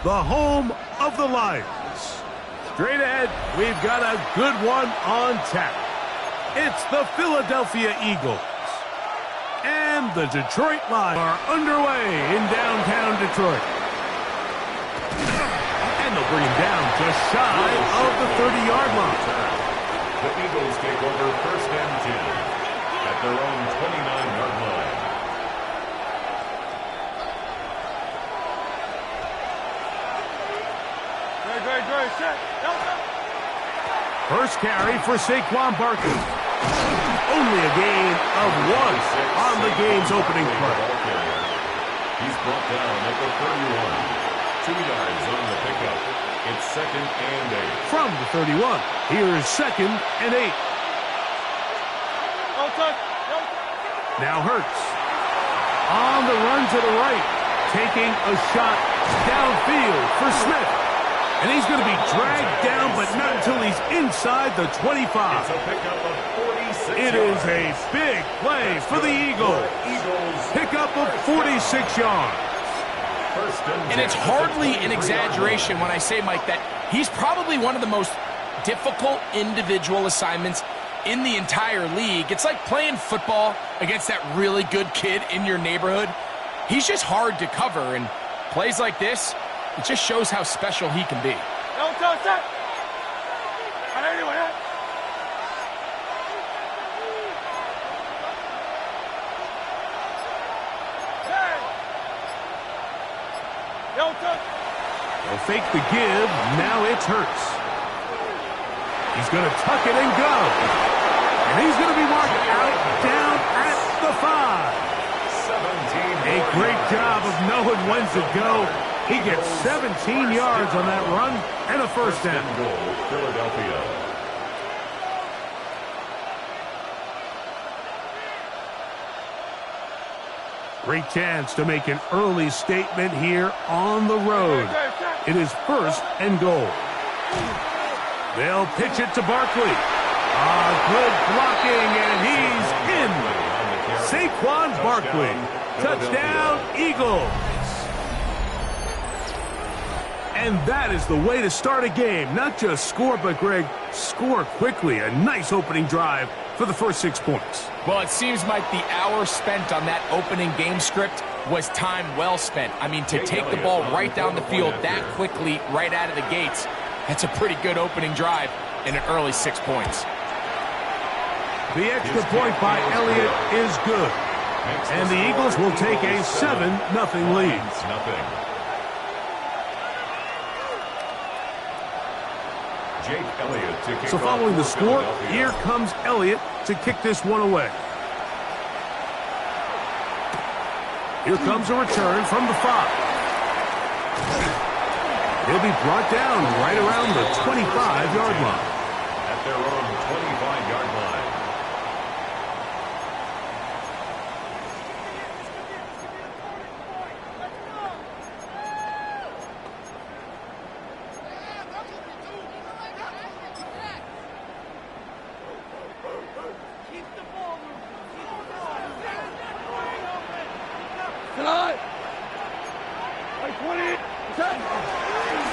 the home of the Lions. Straight ahead, we've got a good one on tap. It's the Philadelphia Eagles. And the Detroit Lions are underway in downtown Detroit. And they'll bring him down just shy of the 30-yard line. The Eagles take over 1st and 10 at their own 29-yard line. First carry for Saquon Barkley. Only a gain of 1 on the game's opening play. He's brought down at the 31. 2 yards on the pickup. It's 2nd and 8. From the 31, here's 2nd and 8. Now Hurts. On the run to the right. Taking a shot downfield for Smith. And he's going to be dragged down, but not until he's inside the 25. It's a pickup of 46 It is a big play for the Eagles. Pickup of 46 yards. And it's hardly an exaggeration when I say, Mike, that he's probably one of the most difficult individual assignments in the entire league. It's like playing football against that really good kid in your neighborhood. He's just hard to cover, and plays like this, it just shows how special he can be. They'll fake the give. Now it's Hurts. He's going to tuck it and go. And he's going to be marked out down at the 5. A great job of knowing when to go. He gets 17 yards on that run and a first down. Goal, Philadelphia. Great chance to make an early statement here on the road. It is 1st and goal. They'll pitch it to Barkley. Good blocking, and he's in. Saquon Barkley. Touchdown, Eagles. And that is the way to start a game. Not just score, but, Greg, score quickly. A nice opening drive for the first 6 points. Well, it seems like the hour spent on that opening game script was time well spent. I mean, to take the ball right down the field that quickly right out of the gates, that's a pretty good opening drive and an early 6 points. The extra point by Elliott is good. And the Eagles will take a 7-0 lead. So following the score, here comes Elliott to kick this one away. Here comes a return from the 5. He'll be brought down right around the 25-yard line. At their own 25-yard line.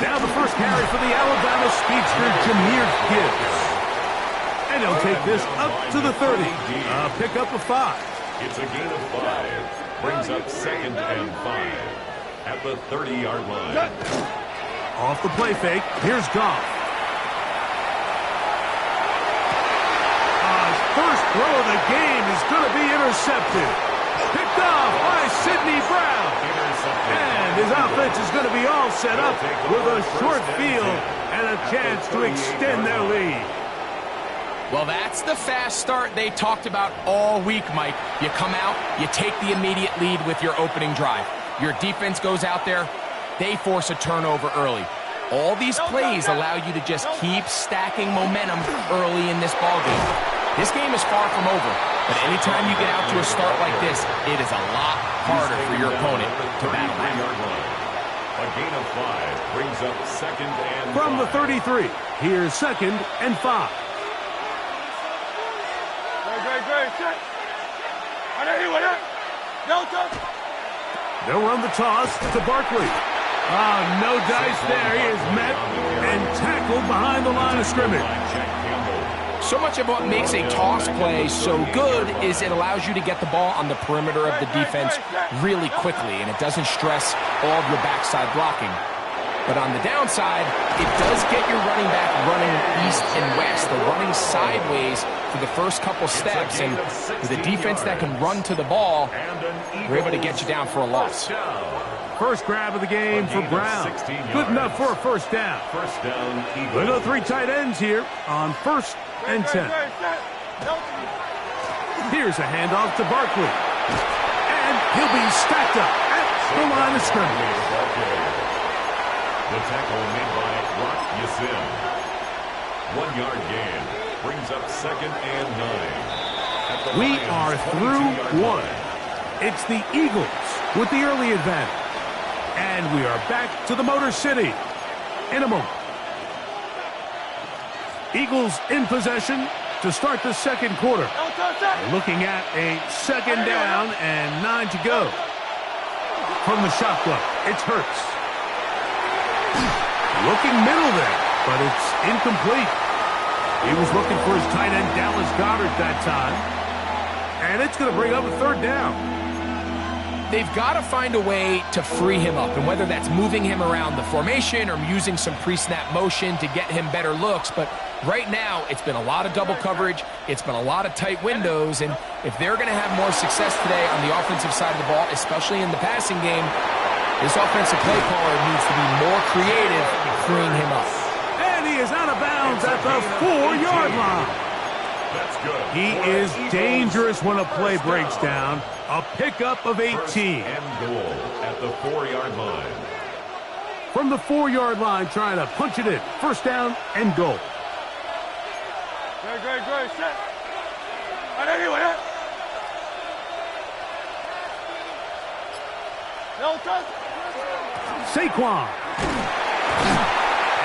Now the first carry for the Alabama speedster, Jahmyr Gibbs. And he'll take this up to the 30. Pick up a 5. It's a gain of 5. Brings up 2nd and 5 at the 30-yard line. Off the play fake, here's Goff. His first throw of the game is going to be intercepted. Picked off by Sidney Brown. And his offense is going to be all set up with a short field and a chance to extend their lead. Well, that's the fast start they talked about all week, Mike. You come out, you take the immediate lead with your opening drive. Your defense goes out there, they force a turnover early. All these plays allow you to just keep stacking momentum early in this ballgame. This game is far from over, but anytime you get out to a start like this, it is a lot harder for your opponent to battle back. A gain of 5 brings up 2nd and 5. From the 33, here's 2nd and 5. They'll run the toss to Barkley. No dice there. He is met and tackled behind the line of scrimmage. So much of what makes a toss play so good is it allows you to get the ball on the perimeter of the defense really quickly, and it doesn't stress all of your backside blocking. But on the downside, it does get your running back running east and west. They're running sideways for the first couple steps, and with a defense that can run to the ball, we're able to get you down for a loss. First grab of the game for Brown. Good enough for a first down. We go 3 tight ends here on 1st and 10. Here's a handoff to Barkley. And he'll be stacked up at the line of scrimmage. The tackle made by Rock Yassin. 1 yard gain. Brings up 2nd and 9. We are through 1. It's the Eagles with the early advantage. And we are back to the Motor City in a moment. Eagles in possession to start the second quarter. Looking at a 2nd down and 9 to go. From the shotgun, it's Hurts. Looking middle there, but it's incomplete. He was looking for his tight end, Dallas Goedert, that time. And it's going to bring up a 3rd down. They've got to find a way to free him up, and whether that's moving him around the formation or using some pre-snap motion to get him better looks. But right now, it's been a lot of double coverage. It's been a lot of tight windows, and if they're going to have more success today on the offensive side of the ball, especially in the passing game, this offensive play caller needs to be more creative in freeing him up. And he is out of bounds at the 4-yard line. That's good. He is dangerous when a play breaks down. A pickup of 18. And goal at the 4-yard line. From the 4-yard line, trying to punch it in. 1st down and goal. Great. Set. Anyway. No touch. Saquon.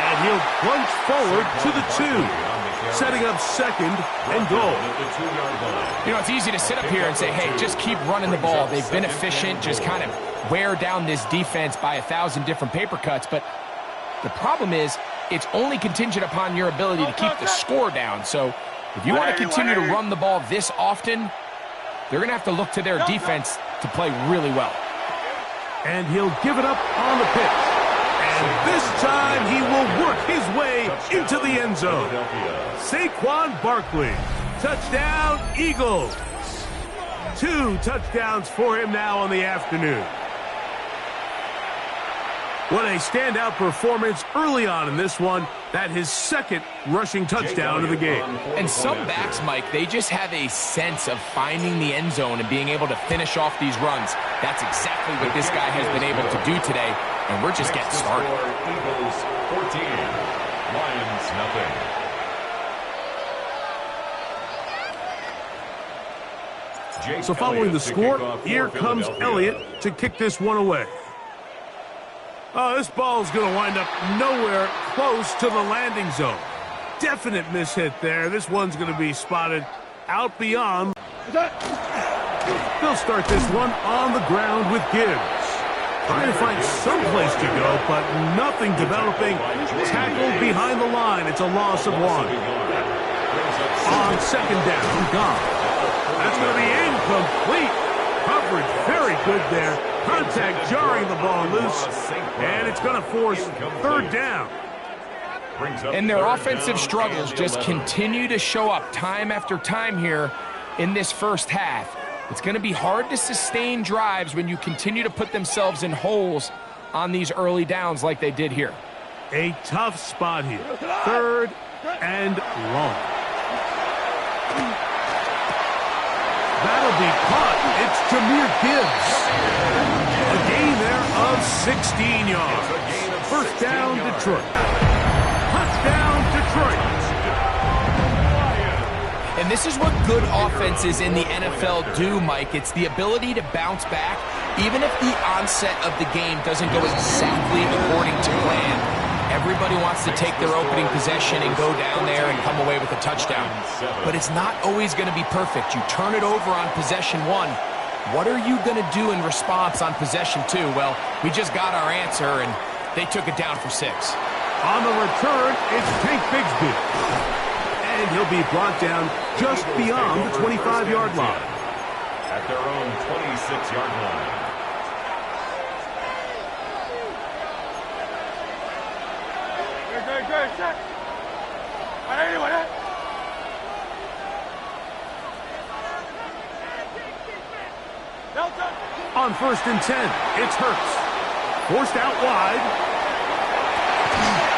And he'll plunge forward to the 2. Setting up 2nd and goal. You know, it's easy to sit up here and say, hey, just keep running the ball. They've been efficient, just kind of wear down this defense by 1,000 different paper cuts. But the problem is it's only contingent upon your ability to keep the score down. So if you want to continue to run the ball this often, they're going to have to look to their defense to play really well. And he'll give it up on the pitch. And this time he will work his way into the end zone. Saquon Barkley. Touchdown, Eagles. 2 touchdowns for him now on the afternoon. What a standout performance early on in this one. That his 2nd rushing touchdown of the game. And some backs, Mike, they just have a sense of finding the end zone and being able to finish off these runs. That's exactly what this guy has been able to do today, and we're just getting started. Eagles 14, Lions nothing. So following the score, here comes Elliott to kick this one away. Oh, this ball's going to wind up nowhere close to the landing zone. Definite mishit there. This one's going to be spotted out beyond. They'll start this one on the ground with Gibbs. Trying to find some place to go, but nothing developing. Tackled behind the line. It's a loss of 1. On 2nd down, gone. That's going to be incomplete. Coverage very good there. Contact jarring the ball loose. And it's going to force 3rd down. And their offensive struggles just continue to show up time after time here in this first half. It's going to be hard to sustain drives when you continue to put themselves in holes on these early downs like they did here. A tough spot here. 3rd and long. That'll be caught. It's Jahmyr Gibbs. A gain there of 16 yards. 1st down, Detroit. Touchdown, Detroit. And this is what good offenses in the NFL do, Mike. It's the ability to bounce back, even if the onset of the game doesn't go exactly according to plan. Everybody wants to take their opening possession and go down there and come away with a touchdown. But it's not always going to be perfect. You turn it over on possession 1. What are you going to do in response on possession 2? Well, we just got our answer, and They took it down for 6. On the return, it's Tank Bigsby. And he'll be brought down just beyond the 25-yard line. At their own 26-yard line. Good, set. Anyone, On 1st and 10, it's Hurts. Forced out wide.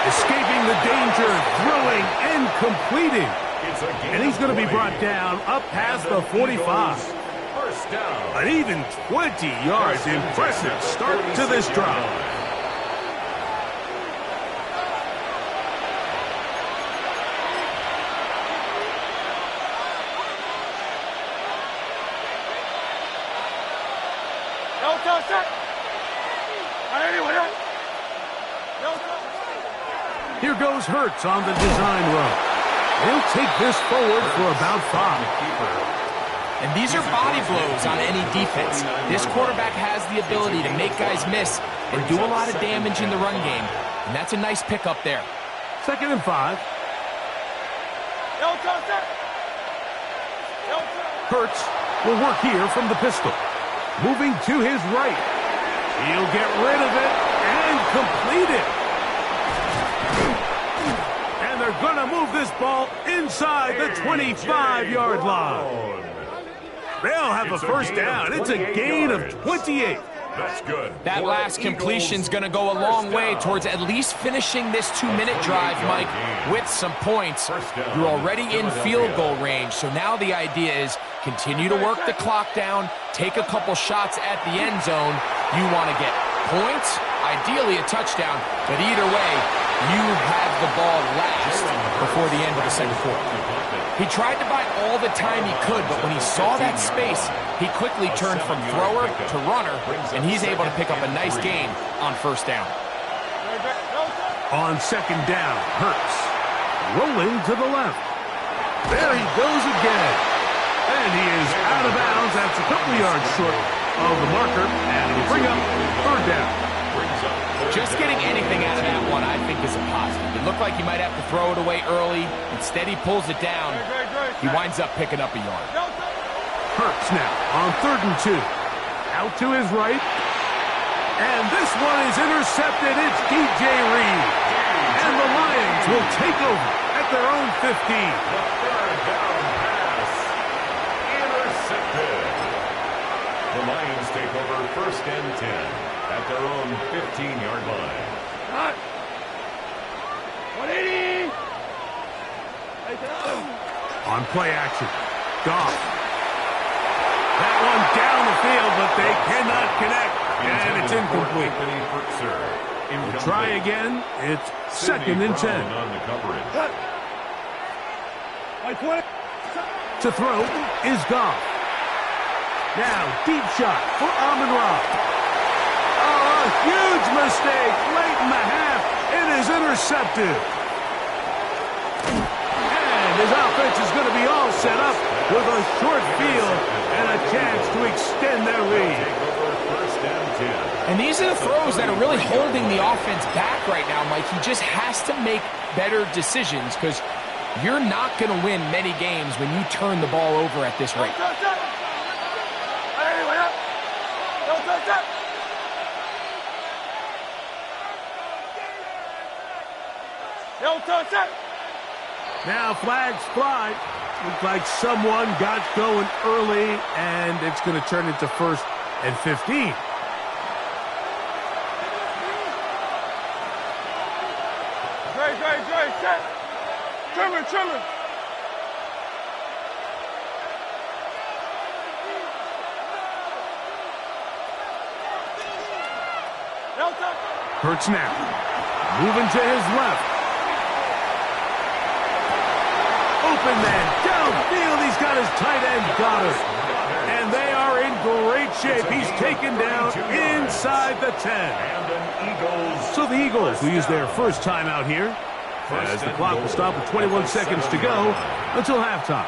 Escaping the danger, throwing and completing. And he's going to be brought down up past the 45. First down. An even 20 yards. Impressive start to this drive. Here goes Hurts on the design run. He'll take this forward for about 5. And these are body blows on any defense. This quarterback has the ability to make guys miss and do a lot of damage in the run game. And that's a nice pickup there. 2nd and 5. Hurts will work here from the pistol. Moving to his right. He'll get rid of it and complete it. And they're going to move this ball inside the 25-yard line. They'll have a first down. It's a gain of 28. That's good. That last completion's going to go a long way towards at least finishing this 2-minute drive, Mike, with some points. You're already in field goal range, so now the idea is continue to work the clock down, take a couple shots at the end zone. You want to get points, ideally a touchdown, but either way, you have the ball last before the end of the second quarter. He tried to buy all the time he could, but when he saw that space, he quickly turned from thrower to runner, and he's able to pick up a nice gain on first down. On 2nd down, Hurts rolling to the left. There he goes again. And he is out of bounds. That's a couple yards short of the marker, and it'll bring up 3rd down. Just getting anything out of that one, I think, is a positive. It looked like he might have to throw it away early. Instead, he pulls it down. He winds up picking up a yard. Hurts now on 3rd and 2. Out to his right. And this one is intercepted. It's DJ Reed. And the Lions will take over at their own 15. The 3rd down pass. Intercepted. The Lions take over 1st and 10. At their own 15-yard line. 180. On play action, Goff. That one down the field, but they cannot connect, and it's incomplete. We'll try again. It's 2nd and 10. On the coverage. To throw is Goff. Now, deep shot for Amon-Ra. Oh, a huge mistake late in the half. It is intercepted. And his offense is going to be all set up with a short field and a chance to extend their lead. And these are the throws that are really holding the offense back right now, Mike. He just has to make better decisions because you're not going to win many games when you turn the ball over at this rate. Now flags fly. Looks like someone got going early, and it's going to turn into 1st and 15. Great, set. Trimmer. Hurts now. Moving to his left. Open man, downfield, he's got his tight end, Goddard. And they are in great shape. He's taken down inside the 10. So the Eagles will use their first timeout here, as the clock will stop with 21 seconds to go until halftime.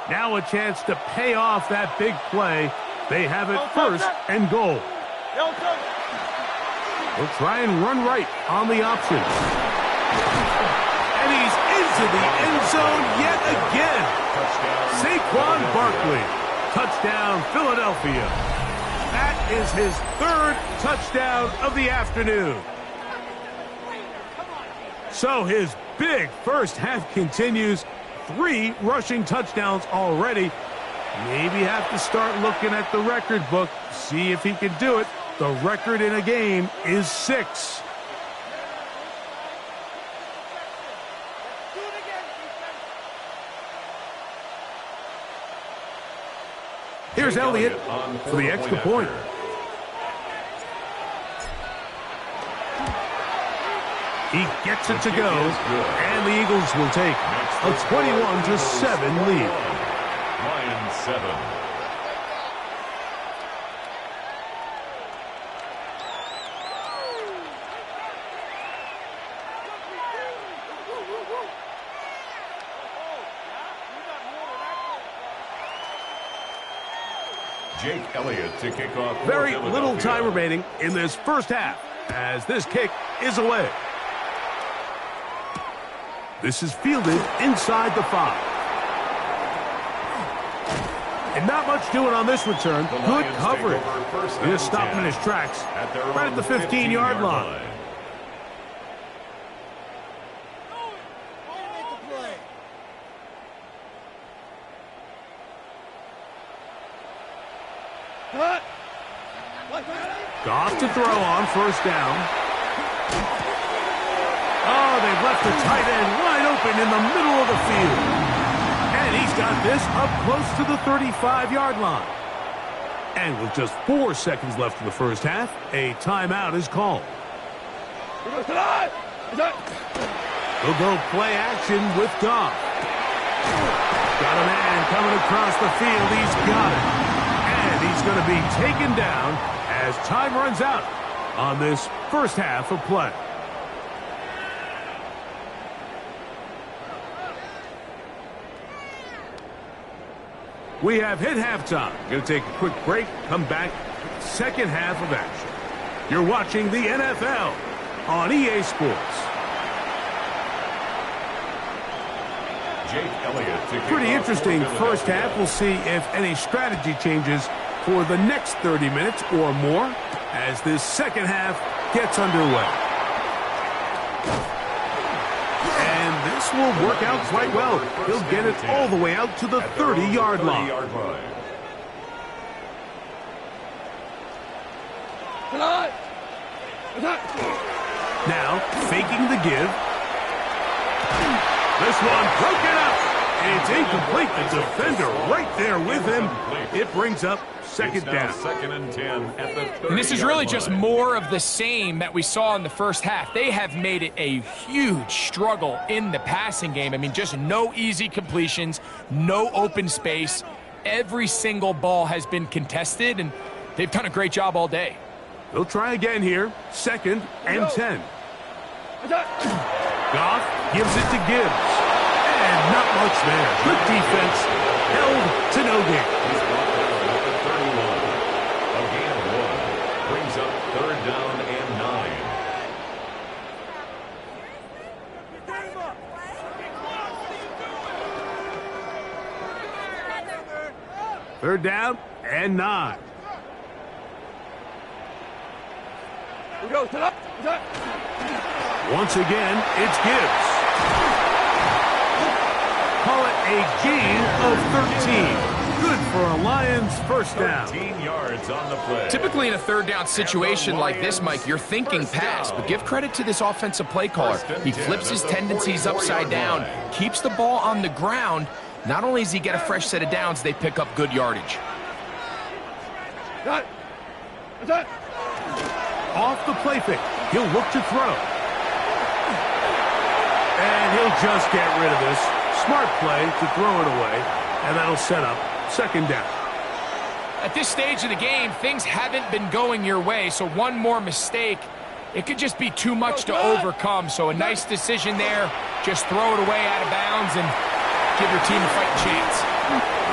Now a chance to pay off that big play. They have it 1st and goal. He'll try and run right on the option. And he's into the end zone yet again. Saquon Barkley. Touchdown, Philadelphia. That is his third touchdown of the afternoon. So his big first half continues. 3 rushing touchdowns already. Maybe have to start looking at the record book, see if he can do it. The record in a game is 6. Here's Elliott for the extra point. He gets it to go, and the Eagles will take a 21-7 lead. Lions 7. Jake Elliott to kick off. Very little time remaining in this first half as this kick is away. This is fielded inside the 5. And not much doing on this return. Good coverage. He just stopped him in his tracks right at the 15-yard line. Goff to throw on first down. Oh, they've left the tight end wide open in the middle of the field. And he's got this up close to the 35-yard line. And with just 4 seconds left in the first half, a timeout is called. They'll go play action with Goff. Got a man coming across the field. He's got it. And he's going to be taken down as time runs out on this first half of play. We have hit halftime. Going to take a quick break, come back, second half of action. You're watching the NFL on EA Sports. Jake Elliott. Pretty interesting first half. We'll see if any strategy changes for the next 30 minutes or more as this second half gets underway. And this will work out quite well. He'll get it all the way out to the 30-yard line. Now, faking the give. This one broken up. It's incomplete. The defender right there with him. It brings up second down. Second and 10 at the 30-yard And this is really just more of the same that we saw in the first half. They have made it a huge struggle in the passing game. I mean, just no easy completions, no open space. Every single ball has been contested, and they've done a great job all day. They'll try again here. Second and 10. Goff gives it to Gibbs. And not much there. Good defense. Held to no gain. He's brought down at the 31. A gain of 1. Brings up third down and 9. Third down and 9. Once again, it's Gibbs. Call it a gain of 13. Good for a Lions first down. 13 yards on the play. Typically in a third down situation like this, Mike, you're thinking pass, but give credit to this offensive play caller. He flips his tendencies upside down, keeps the ball on the ground. Not only does he get a fresh set of downs, they pick up good yardage. Off the play fake. He'll look to throw. And he'll just get rid of this. Smart play to throw it away. And that'll set up second down. At this stage of the game, things haven't been going your way, so one more mistake, it could just be too much to overcome. So a nice decision there. Just throw it away out of bounds and give your team a fighting chance.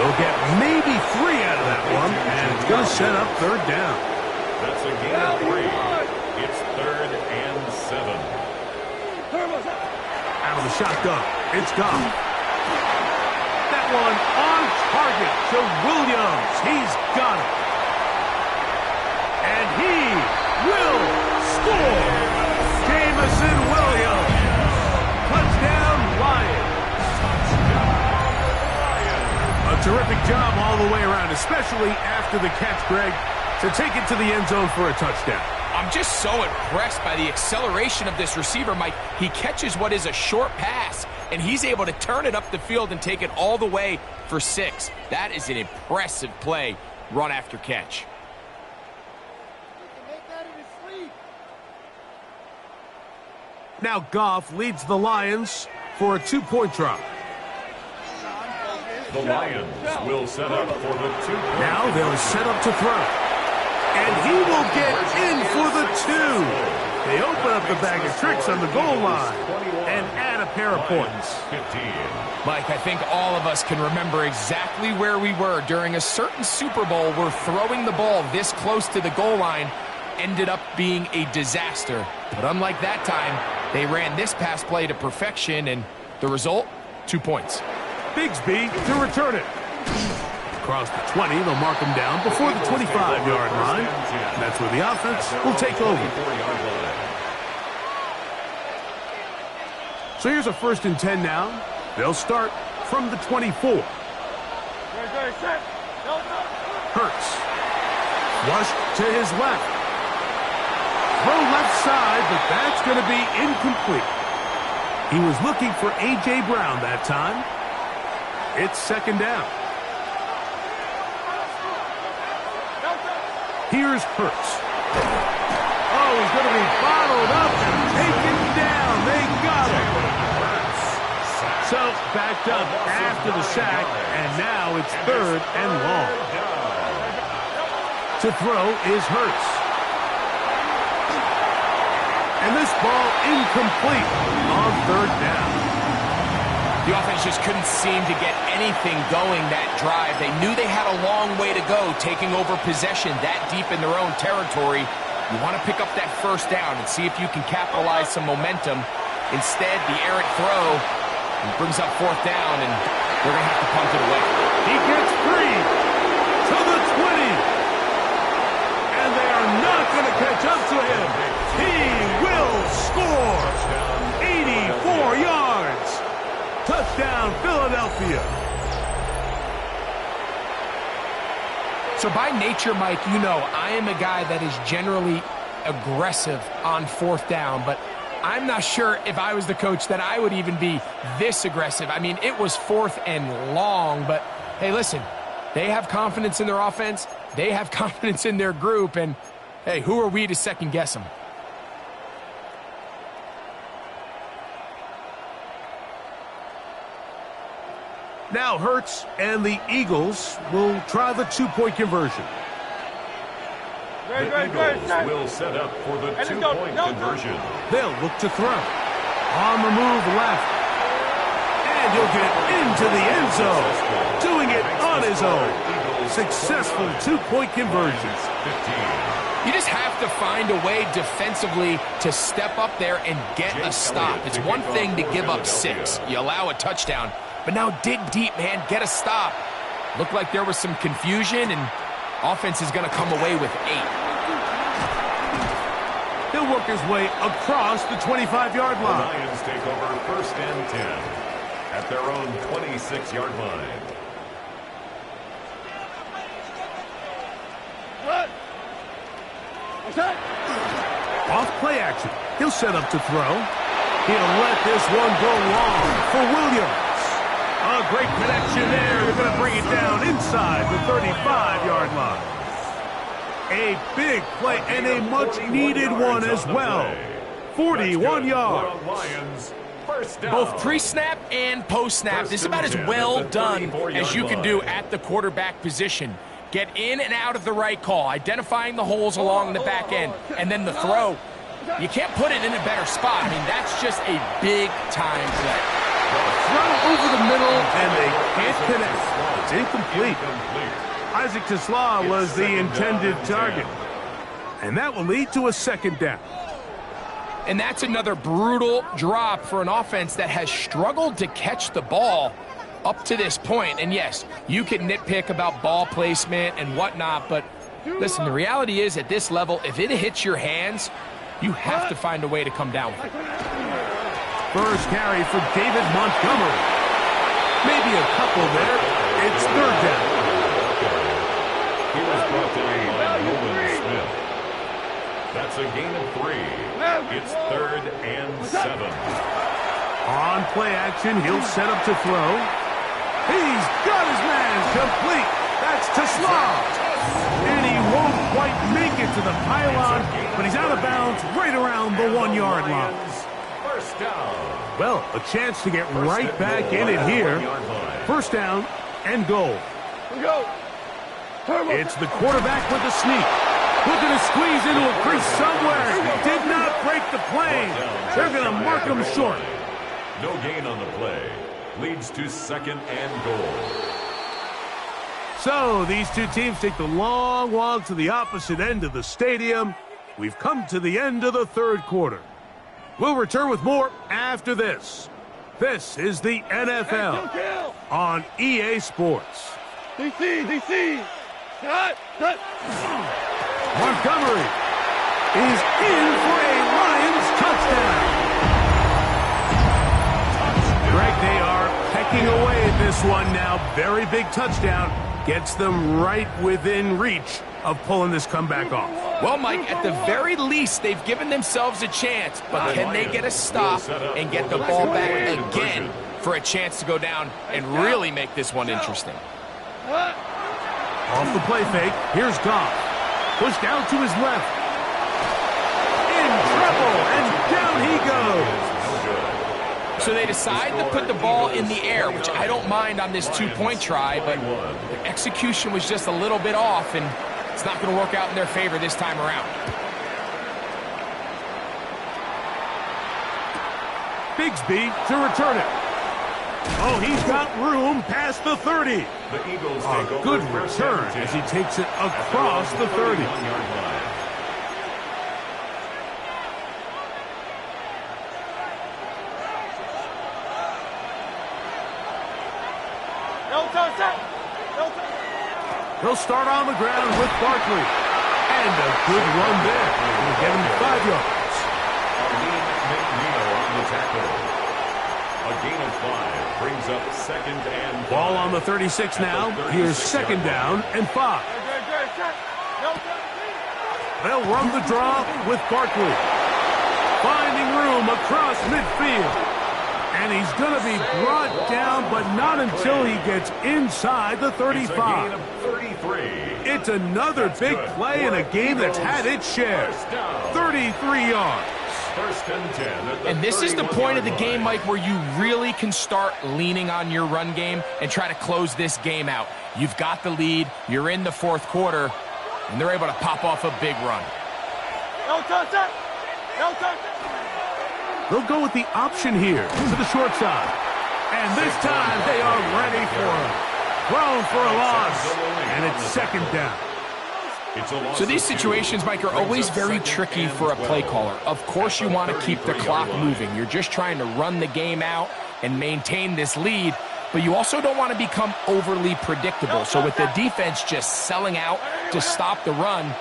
They'll get maybe 3 out of that one, and it's going to set up third down. That's a gain of 3. It's 3rd and 7. Out of the shotgun. It's gone. That one on target to Williams. He's got it. And he will score. Jamison Williams. Touchdown, Lions. A terrific job all the way around, especially after the catch, Greg, to take it to the end zone for a touchdown. I'm just so impressed by the acceleration of this receiver, Mike. He catches what is a short pass, and he's able to turn it up the field and take it all the way for 6. That is an impressive play, run after catch. Now Goff leads the Lions for a 2-point drop. The Lions will set up for the 2-point. Now they'll set up to throw. And he will get in for the 2. They open up the bag of tricks on the goal line and add a pair of points. 15. Mike, I think all of us can remember exactly where we were during a certain Super Bowl where throwing the ball this close to the goal line ended up being a disaster. But unlike that time, they ran this pass play to perfection, and the result, 2 points. Bigsby to return it. Across the 20, they'll mark him down before the 25-yard line. That's where the offense will take over. So here's a 1st and 10 now. They'll start from the 24. Hurts. Flushed to his left. Throw left side, but that's going to be incomplete. He was looking for A.J. Brown that time. It's 2nd down. Here's Hurts. Oh, he's going to be bottled up and taken down. They got him. So backed up after the sack, and now it's 3rd and long. To throw is Hurts. And this ball incomplete on 3rd down. The offense just couldn't seem to get anything going that drive. They knew they had a long way to go, taking over possession that deep in their own territory. You want to pick up that 1st down and see if you can capitalize some momentum. Instead, the errant throw brings up 4th down, and they're going to have to punt it away. He gets 3 to the 20. And they are not going to catch up to him. He will score. 84 yards. Touchdown, Philadelphia. So by nature, Mike, you know, I am a guy that is generally aggressive on 4th down, but I'm not sure if I was the coach that I would even be this aggressive. I mean, it was 4th and long, but hey, listen, they have confidence in their offense. They have confidence in their group, and hey, who are we to second guess them? Now Hurts and the Eagles will try the 2-point conversion. The Eagles will set up for the 2-point conversion. They'll look to throw. On the move left. And he'll get into the end zone. Doing it on his own. Successful 2-point conversion. 15. You just have to find a way defensively to step up there and get a stop. It's one thing to give up 6. You allow a touchdown. But now dig deep, man. Get a stop. Looked like there was some confusion, and offense is going to come away with 8. He'll work his way across the 25-yard The line. Lions take over 1st and 10 at their own 26-yard line. Off play action. He'll set up to throw. He'll let this one go long for Williams. A great connection there. They're going to bring it down inside the 35-yard line. A big play and a much-needed one as well. 41 yards. Both pre-snap and post-snap. This is about as well done as you can do at the quarterback position. Get in and out of the right call, identifying the holes along the back end, and then the throw. You can't put it in a better spot. I mean, that's just a big-time play. Throw over the middle, and they can't connect. It's incomplete. Isaac Tesla was the intended target. And that will lead to a second down. And that's another brutal drop for an offense that has struggled to catch the ball up to this point. And yes, you can nitpick about ball placement and whatnot, but listen, the reality is at this level, if it hits your hands, you have to find a way to come down with it. First carry for David Montgomery. Maybe a couple there. It's third down. He was brought down by Nolan Smith. That's a gain of 3. It's 3rd and 7. On play action, he'll set up to throw. He's got his man complete. That's to Slav. And he won't quite make it to the pylon, but he's out of bounds right around the 1-yard line. First down. Well, a chance to get right back in it here. First down and goal. Go. It's the quarterback with the sneak. Looking to squeeze into a crease somewhere. Did not break the plane. They're going to mark him short. No gain on the play. Leads to 2nd and goal. So these two teams take the long walk to the opposite end of the stadium. We've come to the end of the third quarter. We'll return with more after this. This is the NFL on EA Sports. DC. Cut. Montgomery is in for a Lions touchdown. Greg, they are pecking away at this one now. Very big touchdown. Gets them right within reach of pulling this comeback off. Well, Mike, at the very least, they've given themselves a chance, but can they get a stop and get the ball back again for a chance to go down and really make this one interesting? Off the play fake, here's Goff. Pushed out to his left. In trouble, and down he goes. So they decide to put the ball in the air, which I don't mind on this 2-point try, but the execution was just a little bit off, and it's not going to work out in their favor this time around. Bigsby to return it. Oh, he's got room past the 30. The Eagles A take good over return as he takes it across the 30. He'll start on the ground with Barkley. And a good run there. He'll get him 5 yards. McNeil on the tackle. A gain of 5 brings up 2nd and 5. Ball on the 36 now. Here's 2nd down and 5. They'll run the draw with Barkley. Finding room across midfield. And he's going to be brought down, but not until he gets inside the 35. It's a gain of 33. It's another big play in a game that's had its share. 33 yards. 1st and 10. And this is the point of the game, Mike, where you really can start leaning on your run game and try to close this game out. You've got the lead, you're in the 4th quarter, and they're able to pop off a big run. They'll go with the option here to the short side. And this time they are ready for him. Thrown for a loss, and it's 2nd down. So these situations, Mike, are always very tricky for a play caller. Of course you want to keep the clock moving. You're just trying to run the game out and maintain this lead, but you also don't want to become overly predictable. So with the defense just selling out to stop the run,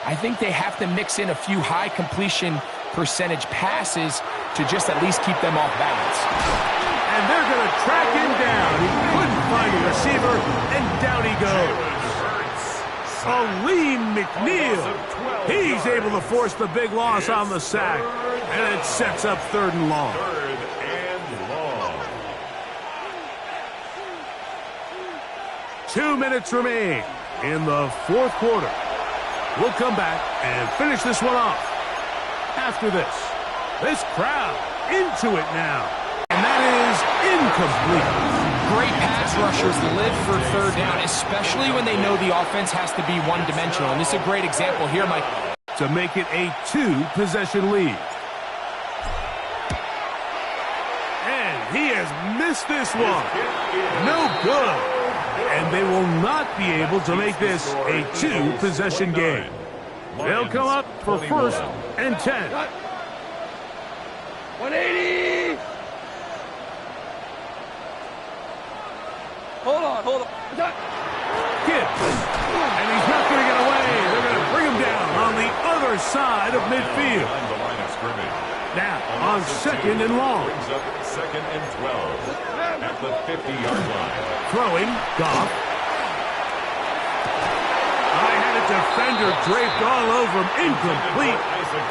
I think they have to mix in a few high completion percentage passes to just at least keep them off balance. And they're going to track him down. He couldn't find a receiver, and down he goes. Aleem McNeil. He's able to force the big loss on the sack, and it sets up 3rd and long. 3rd and long. 2 minutes remain in the 4th quarter. We'll come back and finish this one off. After this crowd into it now. And that is incomplete. Great pass rushers live for 3rd down, especially when they know the offense has to be one-dimensional. And this is a great example here, Mike. To make it a 2-possession lead. And he has missed this one. No good. And they will not be able to make this a 2-possession game. They'll come up for 1st and 10. 180. Hold on. Gibbs. And he's not going to get away. They're going to bring him down on the other side of midfield. Now, on 2nd and long. Brings up 2nd and 12 at the 50-yard line. Throwing, Goff. I had a defender draped all over him. Incomplete.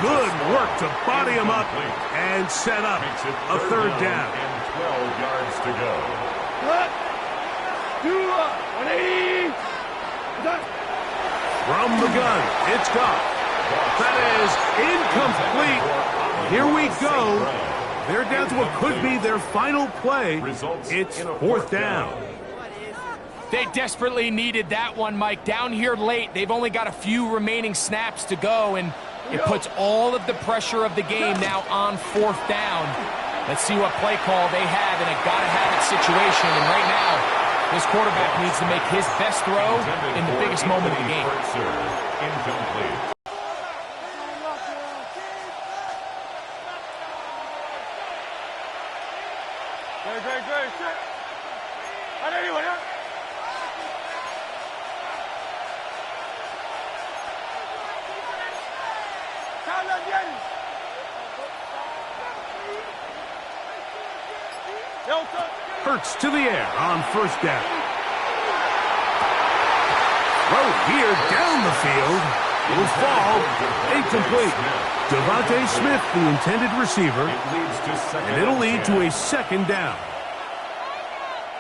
Good work to body him up and set up a 3rd down. And 12 yards to go. 180. From the gun, it's Goff. That is incomplete. Here we go. They're down to what could be their final play. It's 4th down. They desperately needed that one, Mike. Down here late, they've only got a few remaining snaps to go, and it puts all of the pressure of the game now on 4th down. Let's see what play call they have in a gotta-have-it situation. And right now, this quarterback needs to make his best throw in the biggest moment of the game. Incomplete. Hurts to the air on 1st down. Throw here down the field. Will fall. Incomplete. Devontae Smith, the intended receiver. And it'll lead to a 2nd down.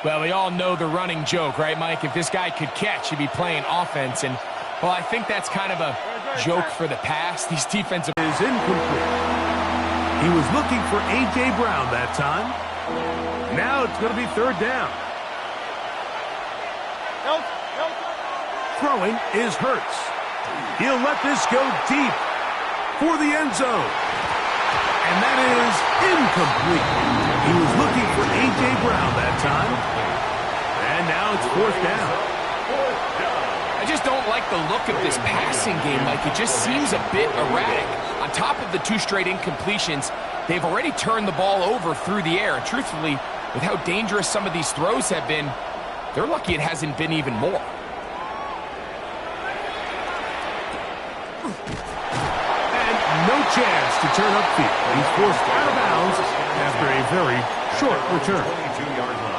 Well, we all know the running joke, right, Mike? If this guy could catch, he'd be playing offense. And, well, I think that's kind of a joke for the past. These defensive... is incomplete. He was looking for A.J. Brown that time. Now it's going to be 3rd down. Throwing is Hurts. He'll let this go deep for the end zone. And that is incomplete. He was looking for A.J. Brown that time. And now it's 4th down. I just don't like the look of this passing game, Mike. It just seems a bit erratic. On top of the 2 straight incompletions, they've already turned the ball over through the air. And truthfully, with how dangerous some of these throws have been, they're lucky it hasn't been even more. And no chance to turn upfield. He's forced out of bounds after a very short return. 22-yard line.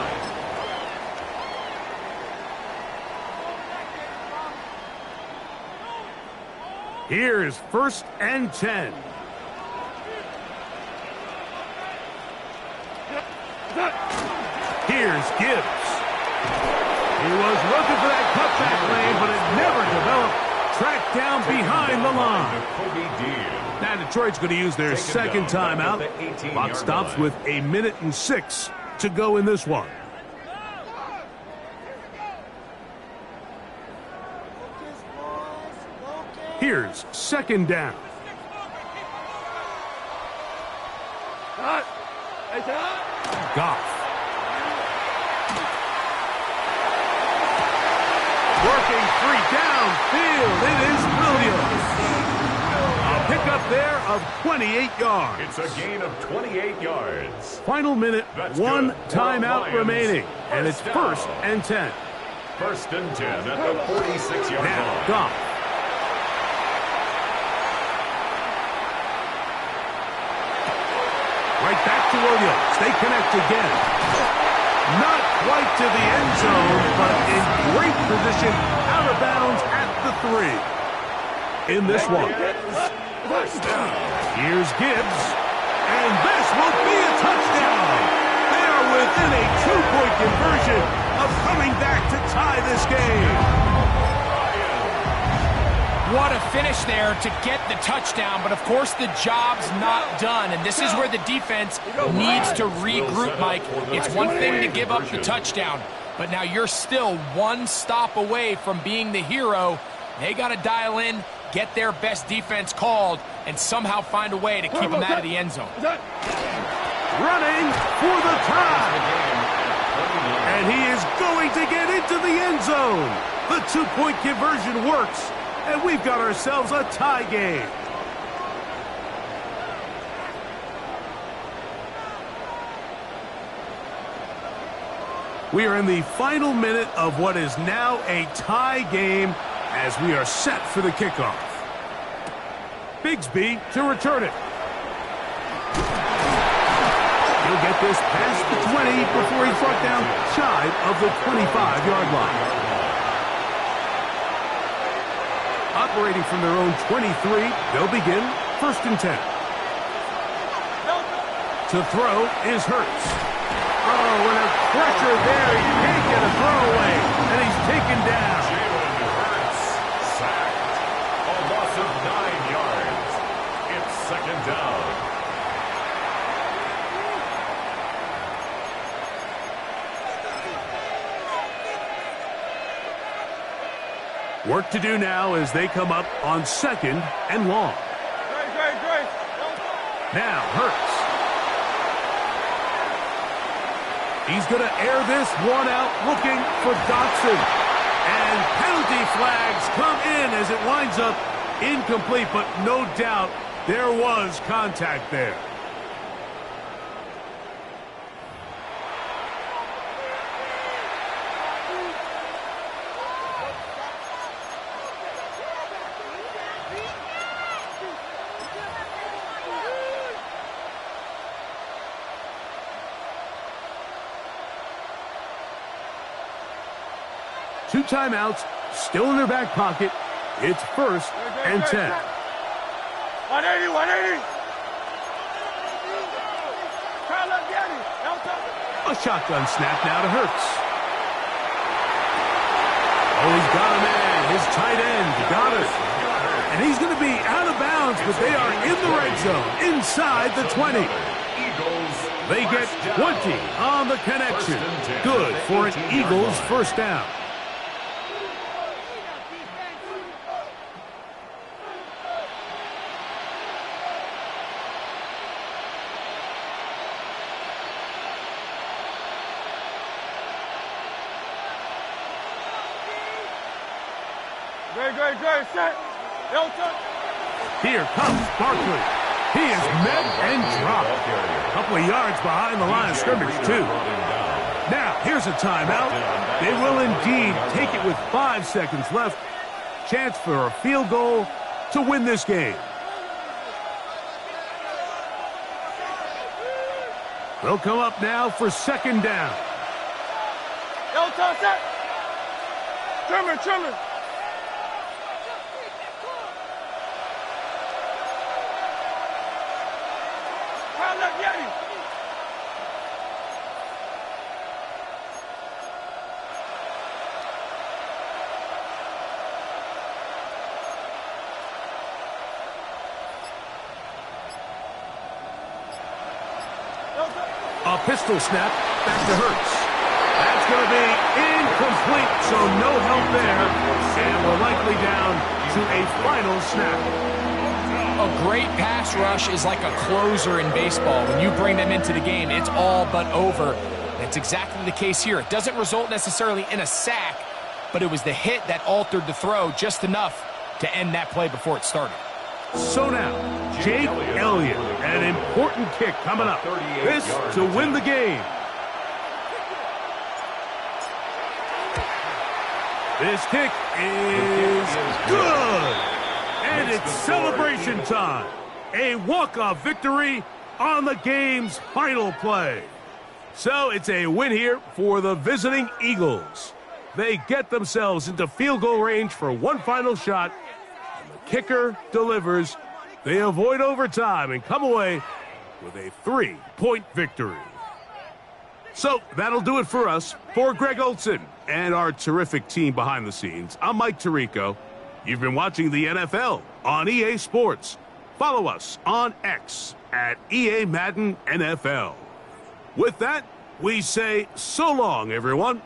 Here's 1st and 10. Here's Gibbs. He was looking for that cutback lane, but it never developed. Tracked down behind the line. Now Detroit's going to use their 2nd timeout. Clock stops with 1:06 to go in this one. Here's 2nd down. Goff. Working 3 downfield. It is brilliant. A pickup there of 28 yards. It's a gain of 28 yards. Final minute, That's 1 good. timeout remaining. And it's 1st and 10. 1st and 10 at the 46-yard Now, line. Goff. Right back to Williams. They connect again. Not quite to the end zone, but in great position, out of bounds at the 3. In this one. Here's Gibbs. And this will be a touchdown. They are within a 2-point conversion of coming back to tie this game. What a finish there to get the touchdown, but of course the job's not done, and this is where the defense needs to regroup, Mike. It's one thing to give up the touchdown, but now you're still 1 stop away from being the hero. They got to dial in, get their best defense called, and somehow find a way to keep them out of the end zone. Running for the tie. And he is going to get into the end zone. The 2-point conversion works. And we've got ourselves a tie game. We are in the final minute of what is now a tie game as we are set for the kickoff. Bigsby to return it. He'll get this past the 20 before he's brought down shy of the 25-yard line. Operating from their own 23, they'll begin 1st and 10. To throw is Hurts. Oh, and a pressure there. He can't get a throwaway, and he's taken down. Hurts sacked. A loss of 9 yards. It's 2nd down. Work to do now as they come up on 2nd and long. Now, Hurts. He's going to air this one out, looking for Dotson. And penalty flags come in as it winds up incomplete, but no doubt there was contact there. Two timeouts still in their back pocket. It's 1st and 10. 180, 180. A shotgun snap now to Hurts. Oh, he's got a man. His tight end, Goddard. And he's going to be out of bounds, but they are in the red zone, inside the 20. They get 20 on the connection. Good for an Eagles 1st down. Great, set. Here comes Barkley. He is met and dropped. A couple of yards behind the line of scrimmage, too. Now, here's a timeout. They will indeed take it with 5 seconds left. Chance for a field goal to win this game. They'll come up now for 2nd down. Set. Trimmer. A pistol snap back to Hurts. That's going to be incomplete, so no help there. And we're likely down to a final snap. A great pass rush is like a closer in baseball. When you bring them into the game, it's all but over. That's exactly the case here. It doesn't result necessarily in a sack, but it was the hit that altered the throw just enough to end that play before it started. So now, Jake Elliott, an important kick coming up. This to win the game. This kick is good. And it's celebration time. A walk-off victory on the game's final play. So it's a win here for the visiting Eagles. They get themselves into field goal range for one final shot. And the kicker delivers. They avoid overtime and come away with a 3-point victory. So that'll do it for us. For Greg Olson and our terrific team behind the scenes, I'm Mike Tirico. You've been watching the NFL on EA Sports. Follow us on X at EA Madden NFL. With that, we say so long, everyone.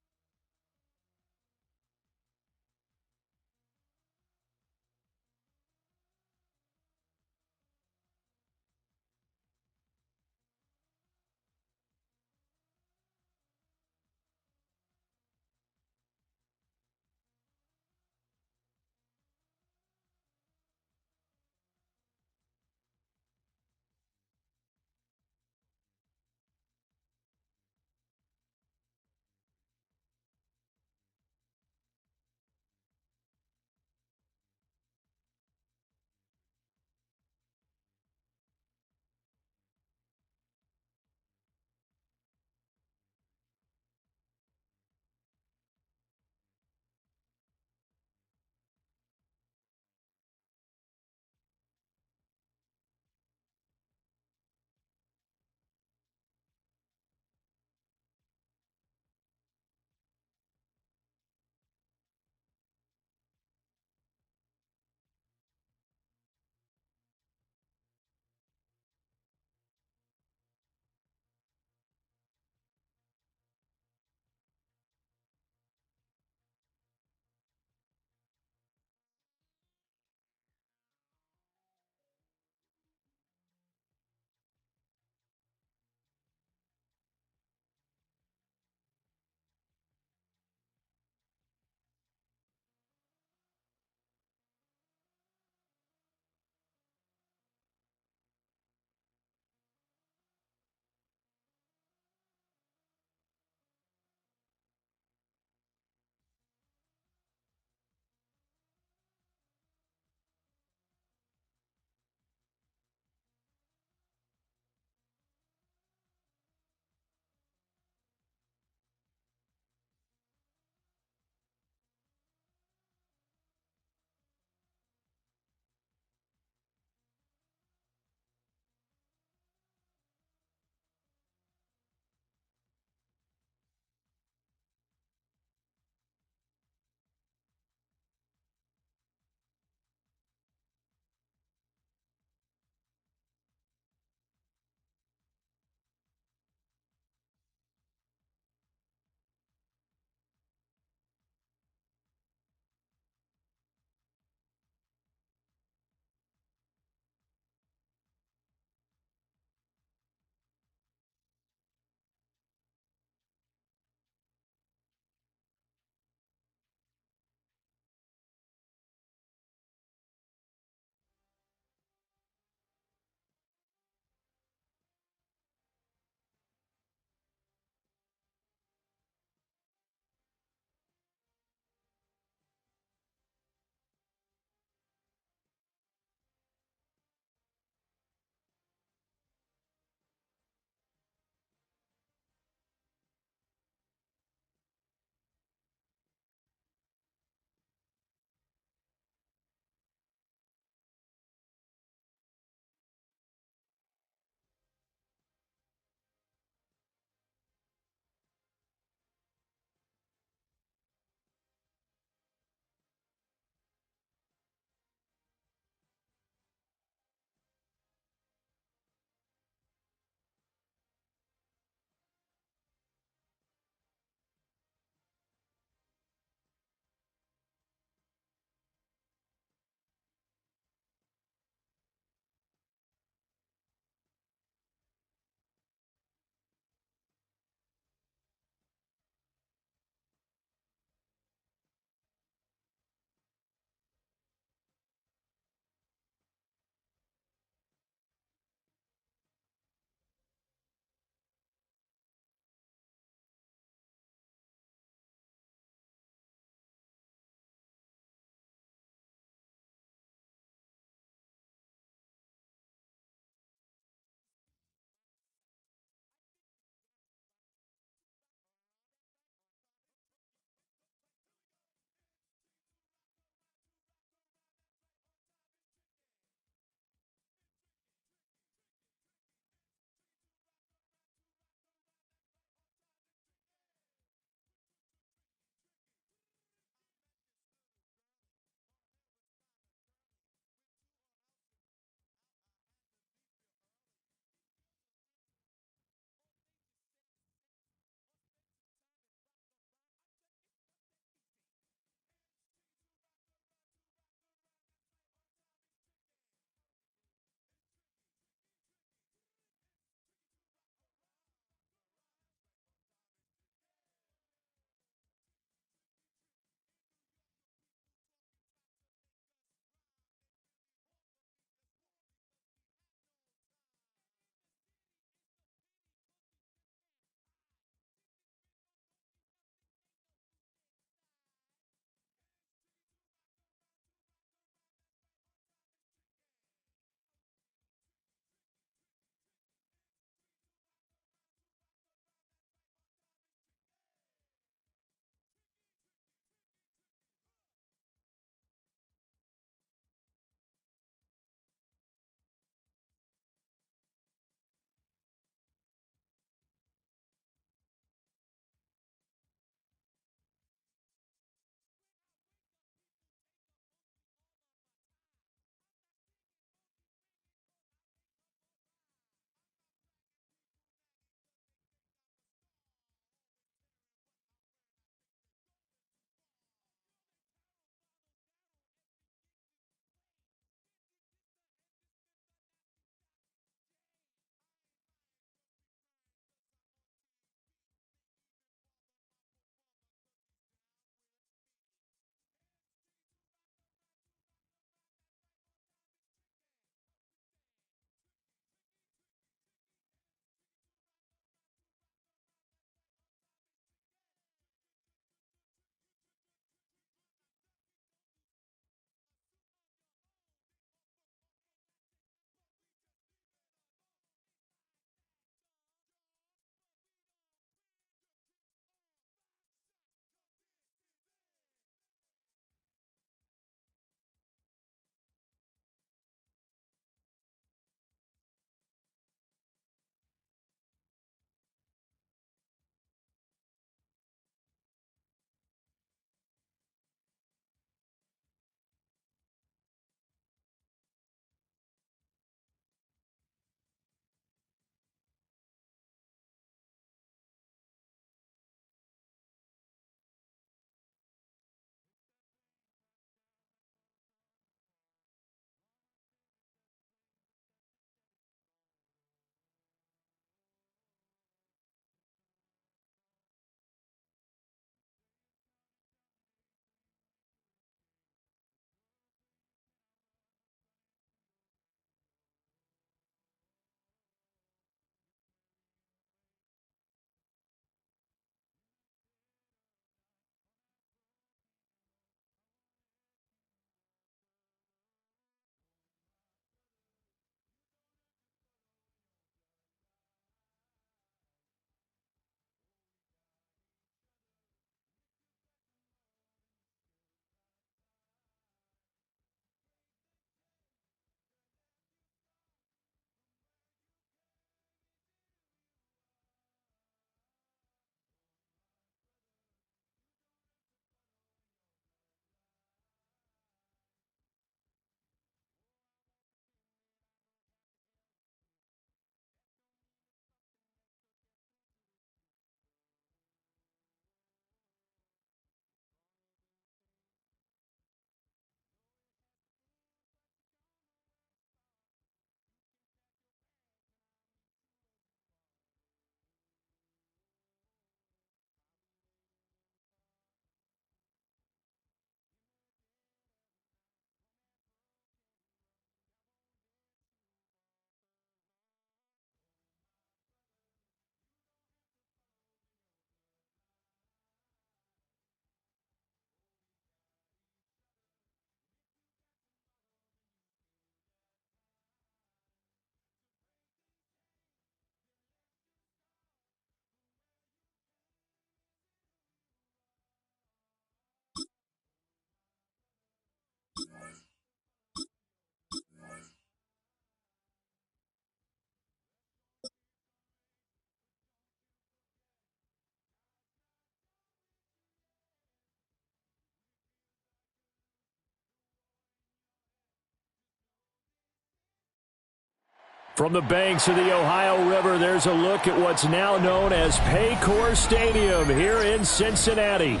From the banks of the Ohio River, there's a look at what's now known as Paycor Stadium here in Cincinnati.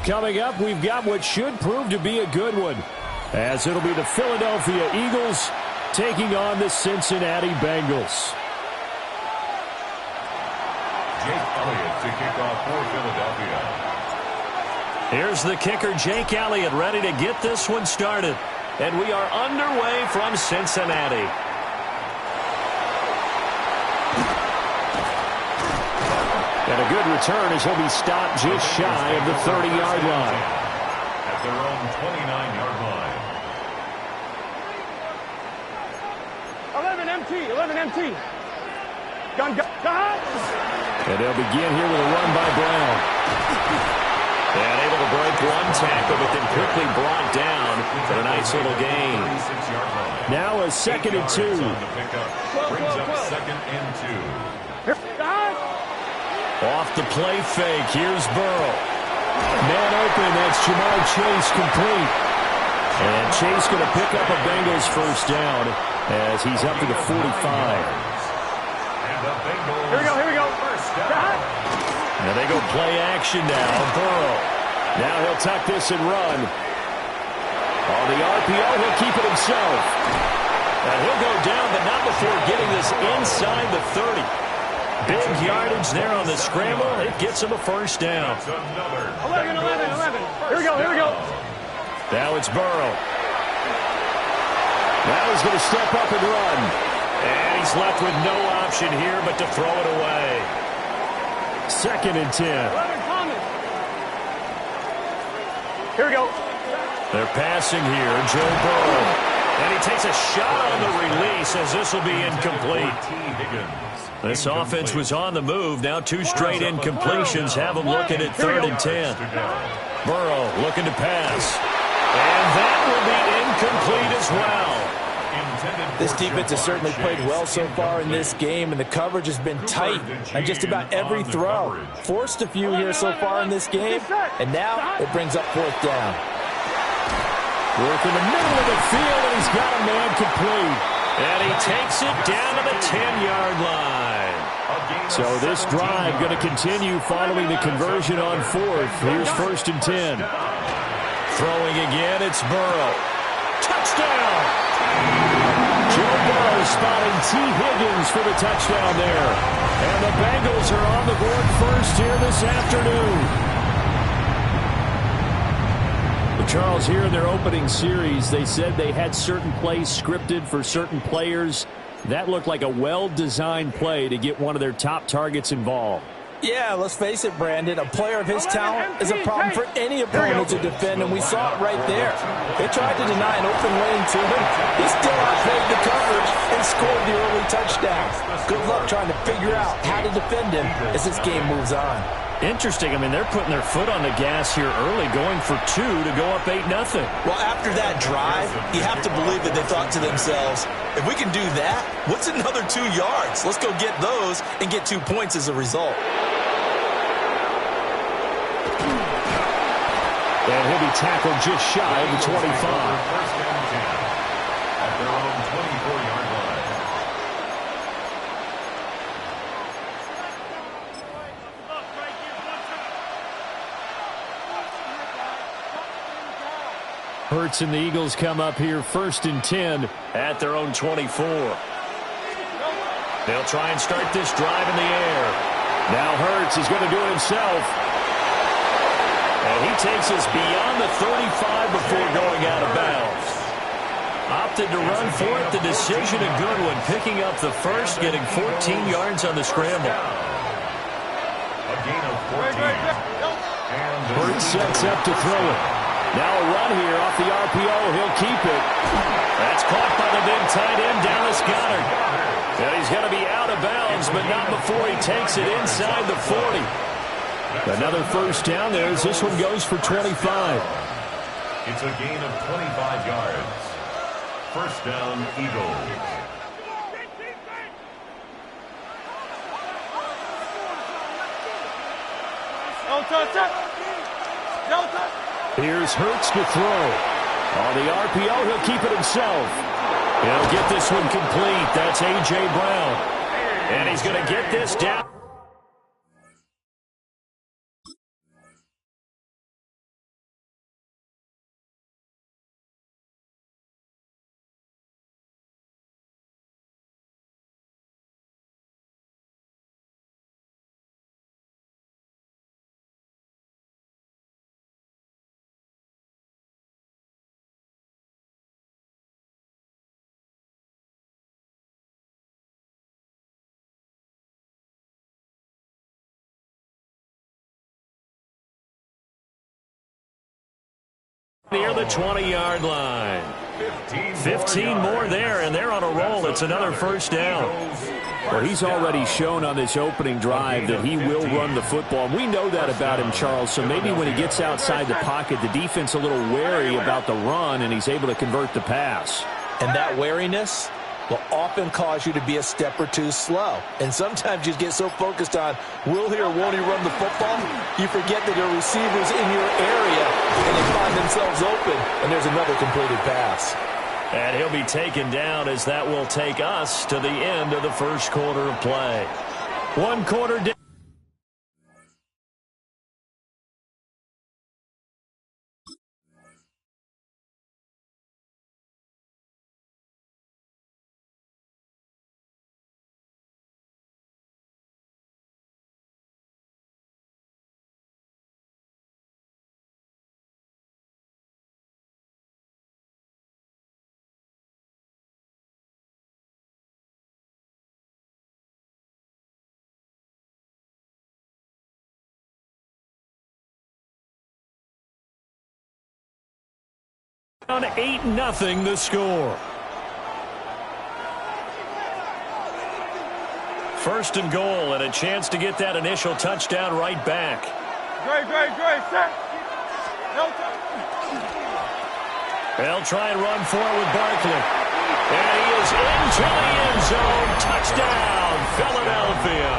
Coming up, we've got what should prove to be a good one, as it'll be the Philadelphia Eagles taking on the Cincinnati Bengals. Jake Elliott to kick off for Philadelphia. Here's the kicker, Jake Elliott, ready to get this one started. And we are underway from Cincinnati. And a good return as he'll be stopped just shy of the 30-yard line. At their own 29-yard line. 11 MT. Gun. And they'll begin here with a run by Brown. And able to break one tackle, but then quickly brought down for a nice little gain. Now a 2nd and 2. Brings up 2nd and 2. Off the play fake, here's Burrow. Man open, that's Jamar Chase complete. And Chase going to pick up a Bengals first down as he's up to the 45. And the Bengals. Here we go. First down. Now they go play action now. Burrow. Now he'll tuck this and run. On the RPO, he'll keep it himself. And he'll go down, but not before getting this inside the 30. Big yardage there on the scramble. It gets him a first down. 11. Here we go. Now it's Burrow. Now he's going to step up and run. And he's left with no option here but to throw it away. 2nd and 10. Here we go. They're passing here. Joe Burrow. And he takes a shot on the release as this will be incomplete. This offense was on the move. Now 2 straight incompletions have them looking at 3rd and 10. Burrow looking to pass. And that will be incomplete as well. This defense has certainly played well so far in this game, and the coverage has been tight on just about every throw. Forced a few here so far in this game, and now it brings up 4th down. Work in the middle of the field, and he's got a man complete. And he takes it down to the 10-yard line. So this drive going to continue following the conversion on 4th. Here's 1st and 10. Throwing again, it's Burrow. Touchdown! Joe Burrow spotting T. Higgins for the touchdown there. And the Bengals are on the board first here this afternoon. Well, Charles, here in their opening series, they said they had certain plays scripted for certain players. That looked like a well-designed play to get one of their top targets involved. Yeah, let's face it, Brandon. A player of his talent is a problem for any opponent to defend, and we saw it right there. They tried to deny an open lane to him. He still outplayed the coverage and scored the early touchdown. Good luck trying to figure out how to defend him as this game moves on. Interesting. I mean, they're putting their foot on the gas here early, going for 2 to go up 8-0. Well, after that drive, you have to believe that they thought to themselves, if we can do that, what's another 2 yards? Let's go get those and get 2 points as a result. And he'll be tackled just shy of the 25. First and 10 at their own 24-yard line. Hurts and the Eagles come up here 1st and 10 at their own 24. They'll try and start this drive in the air. Now Hurts is going to do it himself. And he takes us beyond the 35 before going out of bounds. Opted to run for it. The decision a good one. Picking up the first, getting 14 yards on the scramble. A gain of 14. Hurts sets up to throw it. Now a run here off the RPO. He'll keep it. That's caught by the big tight end, Dallas Goedert. And he's going to be out of bounds, but not before he takes it inside the 40. Another first down there as this one goes for 25. It's a gain of 25 yards. First down, Eagles. Don't touch it. Don't touch it. Here's Hurts to throw. On the RPO, he'll keep it himself. He'll get this one complete. That's A.J. Brown. And he's going to get this down. Near the 20-yard line. 15 more there, and they're on a roll. It's another first down. Well, he's already shown on this opening drive that he will run the football. We know that about him, Charles, so maybe when he gets outside the pocket, the defense a little wary about the run, and he's able to convert the pass. And that wariness will often cause you to be a step or two slow. And sometimes you get so focused on will he or won't he run the football, you forget that there are receivers in your area and they find themselves open, and there's another completed pass. And he'll be taken down as that will take us to the end of the first quarter of play. 1 quarter down. On 8-0 the score. First and goal, and a chance to get that initial touchdown right back. Great, set. They'll try and run for it with Barkley. And he is into the end zone. Touchdown, Philadelphia.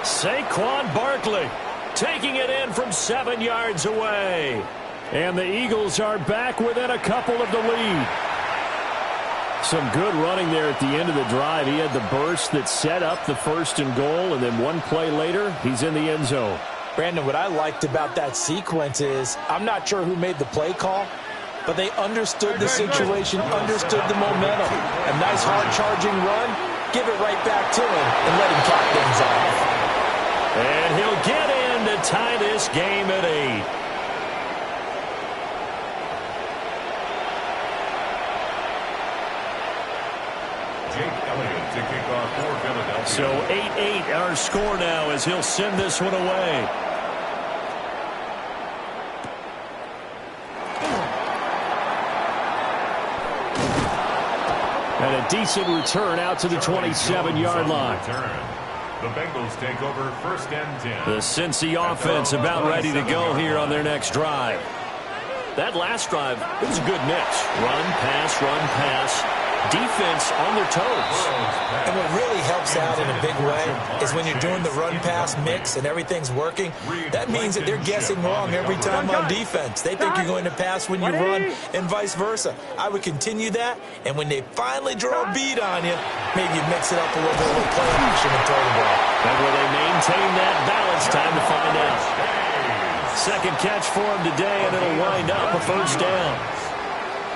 Saquon Barkley taking it in from 7 yards away. And the Eagles are back within a couple of the lead. Some good running there at the end of the drive. He had the burst that set up the first and goal, and then one play later, he's in the end zone. Brandon, what I liked about that sequence is I'm not sure who made the play call, but they understood the situation, understood the momentum. A nice hard-charging run, give it right back to him, and let him cap things off. And he'll get in to tie this game at 8. So 8-8 our score now as he'll send this one away. And a decent return out to the 27-yard line. The Bengals take over first and 10. The Cincy offense about ready to go here on their next drive. That last drive, it was a good mix. Run, pass. Defense on their toes. And what really helps out in a big way is when you're doing the run-pass mix and everything's working, that means that they're guessing wrong every time on defense. They think you're going to pass when you run and vice versa. I would continue that, and when they finally draw a beat on you, maybe you mix it up a little bit with play action and throw the ball. And will they maintain that balance? Time to find out. Second catch for him today, and it'll wind up a first down.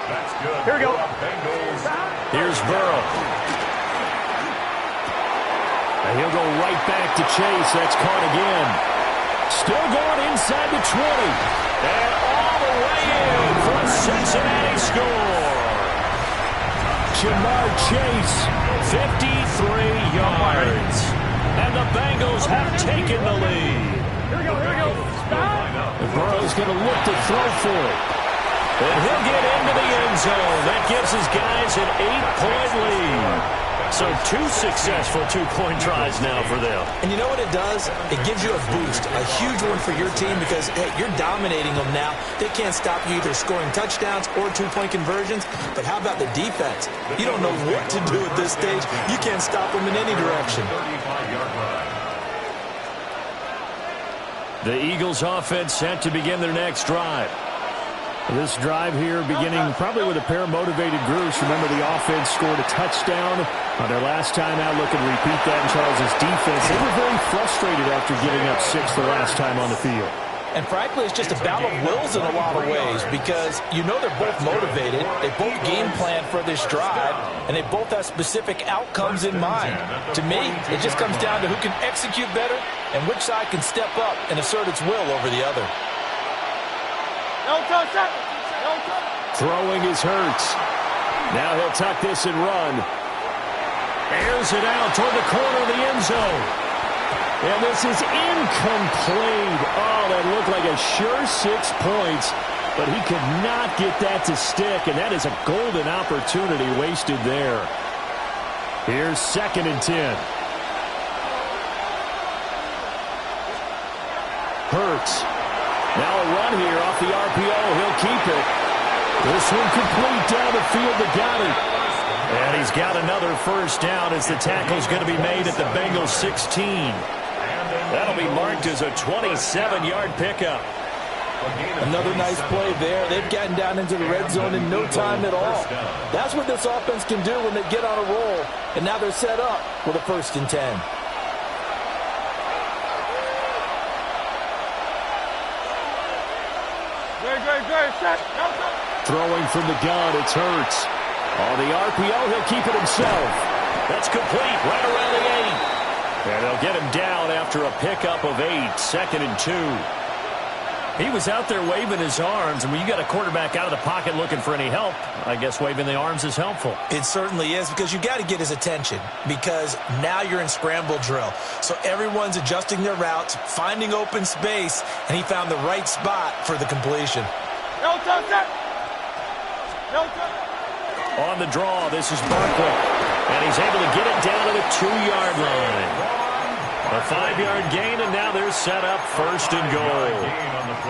That's good. Here we go. Here's Burrow. And he'll go right back to Chase. That's caught again. Still going inside the 20. And all the way in for a Cincinnati score. Jamar Chase. 53 yards. And the Bengals have taken the lead. Here we go. And Burrow's going to look to throw for it. And he'll get into the end zone. That gives his guys an 8-point lead. So 2 successful 2-point tries now for them. And you know what it does? It gives you a boost, a huge one for your team because, hey, you're dominating them now. They can't stop you either scoring touchdowns or 2-point conversions. But how about the defense? You don't know what to do at this stage. You can't stop them in any direction. The Eagles offense set to begin their next drive. This drive here beginning probably with a pair of motivated groups. Remember, the offense scored a touchdown on their last time out. Looking to repeat that in Charles' defense. They were very frustrated after giving up 6 the last time on the field. And frankly, it's just a battle of wills in a lot of ways because you know they're both motivated, they both game plan for this drive, and they both have specific outcomes in mind. To me, it just comes down to who can execute better and which side can step up and assert its will over the other. Throwing is Hurts. Now he'll tuck this and run. Airs it out toward the corner of the end zone. And this is incomplete. Oh, that looked like a sure 6 points, but he could not get that to stick, and that is a golden opportunity wasted there. Here's 2nd and 10. Hurts. Now a run here off the RPO. He'll keep it. This one complete down the field to Gotti. And he's got another first down as the tackle's going to be made at the Bengals 16. That'll be marked as a 27-yard pickup. Another nice play there. They've gotten down into the red zone in no time at all. That's what this offense can do when they get on a roll. And now they're set up with a 1st and 10. Throwing from the gun, it's Hurts. On the RPO, he'll keep it himself. That's complete right around the 8. And they'll get him down after a pickup of 8, 2nd and 2. He was out there waving his arms, and when you got a quarterback out of the pocket looking for any help, I guess waving the arms is helpful. It certainly is, because you got to get his attention, because now you're in scramble drill. So everyone's adjusting their routes, finding open space, and he found the right spot for the completion. On the draw, this is Barkley, and he's able to get it down to the 2-yard line. A 5-yard gain, and now they're set up 1st and goal.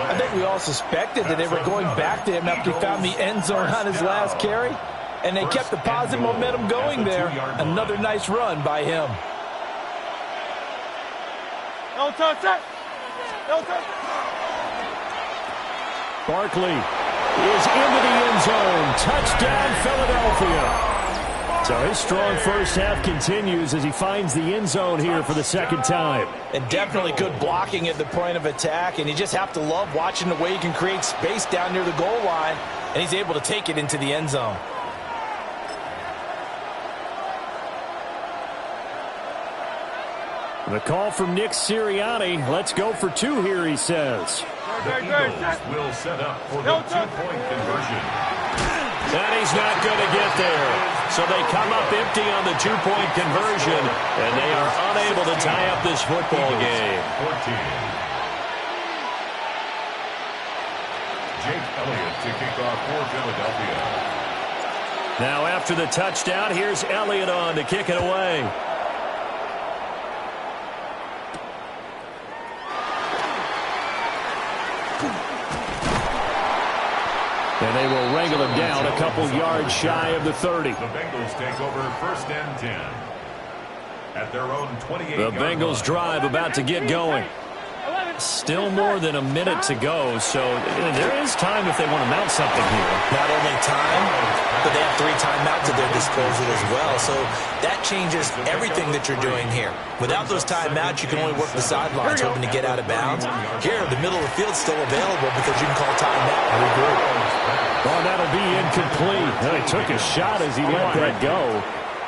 I think we all suspected that they were going back to him after he found the end zone on his last carry, and they kept the positive momentum going there. Another nice run by him. Barkley is into the end zone. Touchdown, Philadelphia. So his strong first half continues as he finds the end zone here for the 2nd time. And definitely good blocking at the point of attack, and you just have to love watching the way he can create space down near the goal line, and he's able to take it into the end zone. The call from Nick Sirianni. Let's go for 2 here, he says. The Eagles will set up for the 2-point conversion. And he's not going to get there. So they come up empty on the 2-point conversion, and they are unable to tie up this football game. 14. Jake Elliott to kick off for Philadelphia. Now after the touchdown, here's Elliott on to kick it away. And they will wrangle him down a couple yards shy of the 30. The Bengals take over 1st and 10. At their own 28. The Bengals drive about to get going. Still more than a minute to go, so there is time if they want to mount something here. Not only time, but they have 3 timeouts at their disposal as well, so that changes everything that you're doing here. Without those timeouts, you can only work the sidelines hoping to get out of bounds. Here, the middle of the field's still available because you can call timeout and regroup. Oh, that'll be incomplete. Well, he took a shot as he let that go,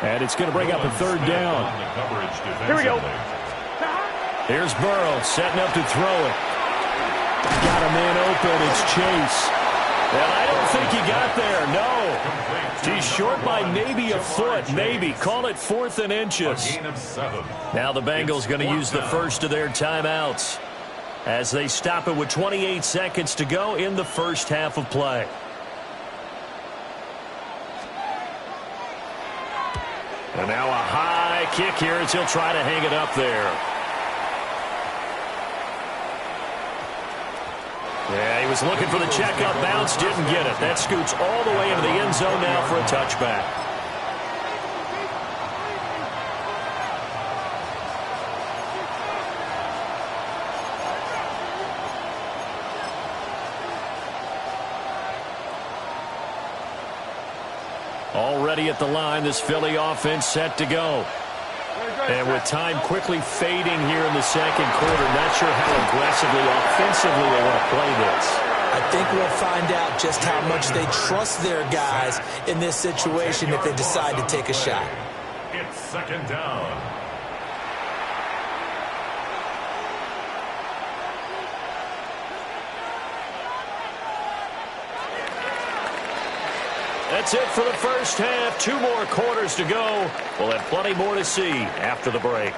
and it's going to bring up a 3rd down. Here we go. Here's Burrow setting up to throw it. Got a man open. It's Chase. And I don't think he got there. No. He's short by maybe a foot. Maybe. Call it 4th and inches. Now the Bengals going to use the first of their timeouts as they stop it with 28 seconds to go in the first half of play. And now a high kick here as he'll try to hang it up there. Yeah, he was looking for the checkup bounce, didn't get it. That scoots all the way into the end zone now for a touchback. Already at the line, this Philly offense set to go. And with time quickly fading here in the second quarter, not sure how aggressively, offensively they want to play this. I think we'll find out just how much they trust their guys in this situation if they decide to take a shot. It's second down. That's it for the first half. 2 more quarters to go. We'll have plenty more to see after the break.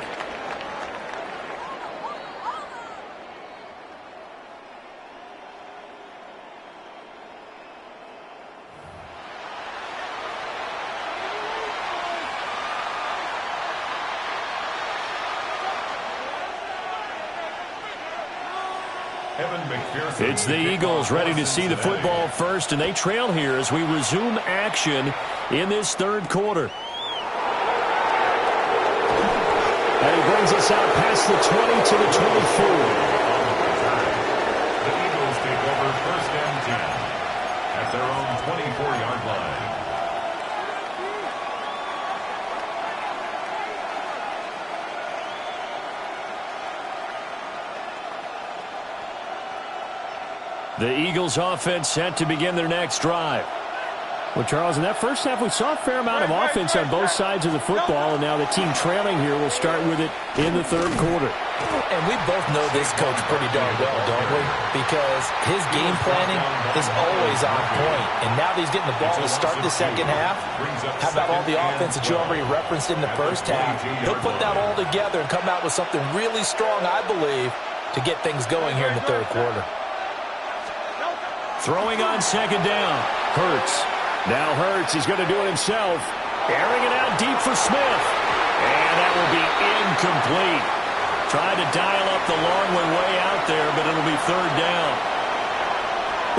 It's the Eagles ready to see the football first, and they trail here as we resume action in this third quarter. And he brings us out past the 20 to the 24. The Eagles take over first and 10 at their own 24-yard line. The Eagles offense set to begin their next drive. Well, Charles, in that first half, we saw a fair amount of offense on both sides of the football, and now the team trailing here will start with it in the third quarter. And we both know this coach pretty darn well, don't we? Because his game planning is always on point. And now that he's getting the ball to start the second half, how about all the offense that you already referenced in the first half? He'll put that all together and come out with something really strong, I believe, to get things going here in the third quarter. Throwing on second down. Hurts. Now Hurts is going to do it himself. Airing it out deep for Smith. And that will be incomplete. Tried to dial up the long way out there, but it'll be third down.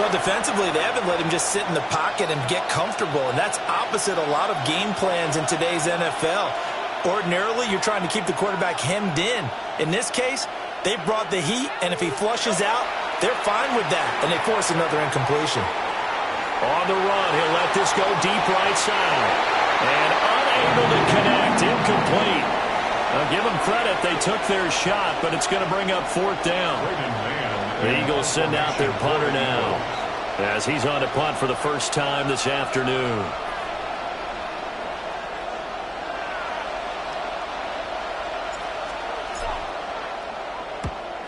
Well, defensively, they haven't let him just sit in the pocket and get comfortable, and that's opposite a lot of game plans in today's NFL. Ordinarily, you're trying to keep the quarterback hemmed in. In this case, they brought the heat, and if he flushes out, they're fine with that, and they force another incompletion. On the run, he'll let this go deep right side. And unable to connect, incomplete. Now, give them credit, they took their shot, but it's going to bring up fourth down. The Eagles send out their punter now, as he's on to punt for the first time this afternoon.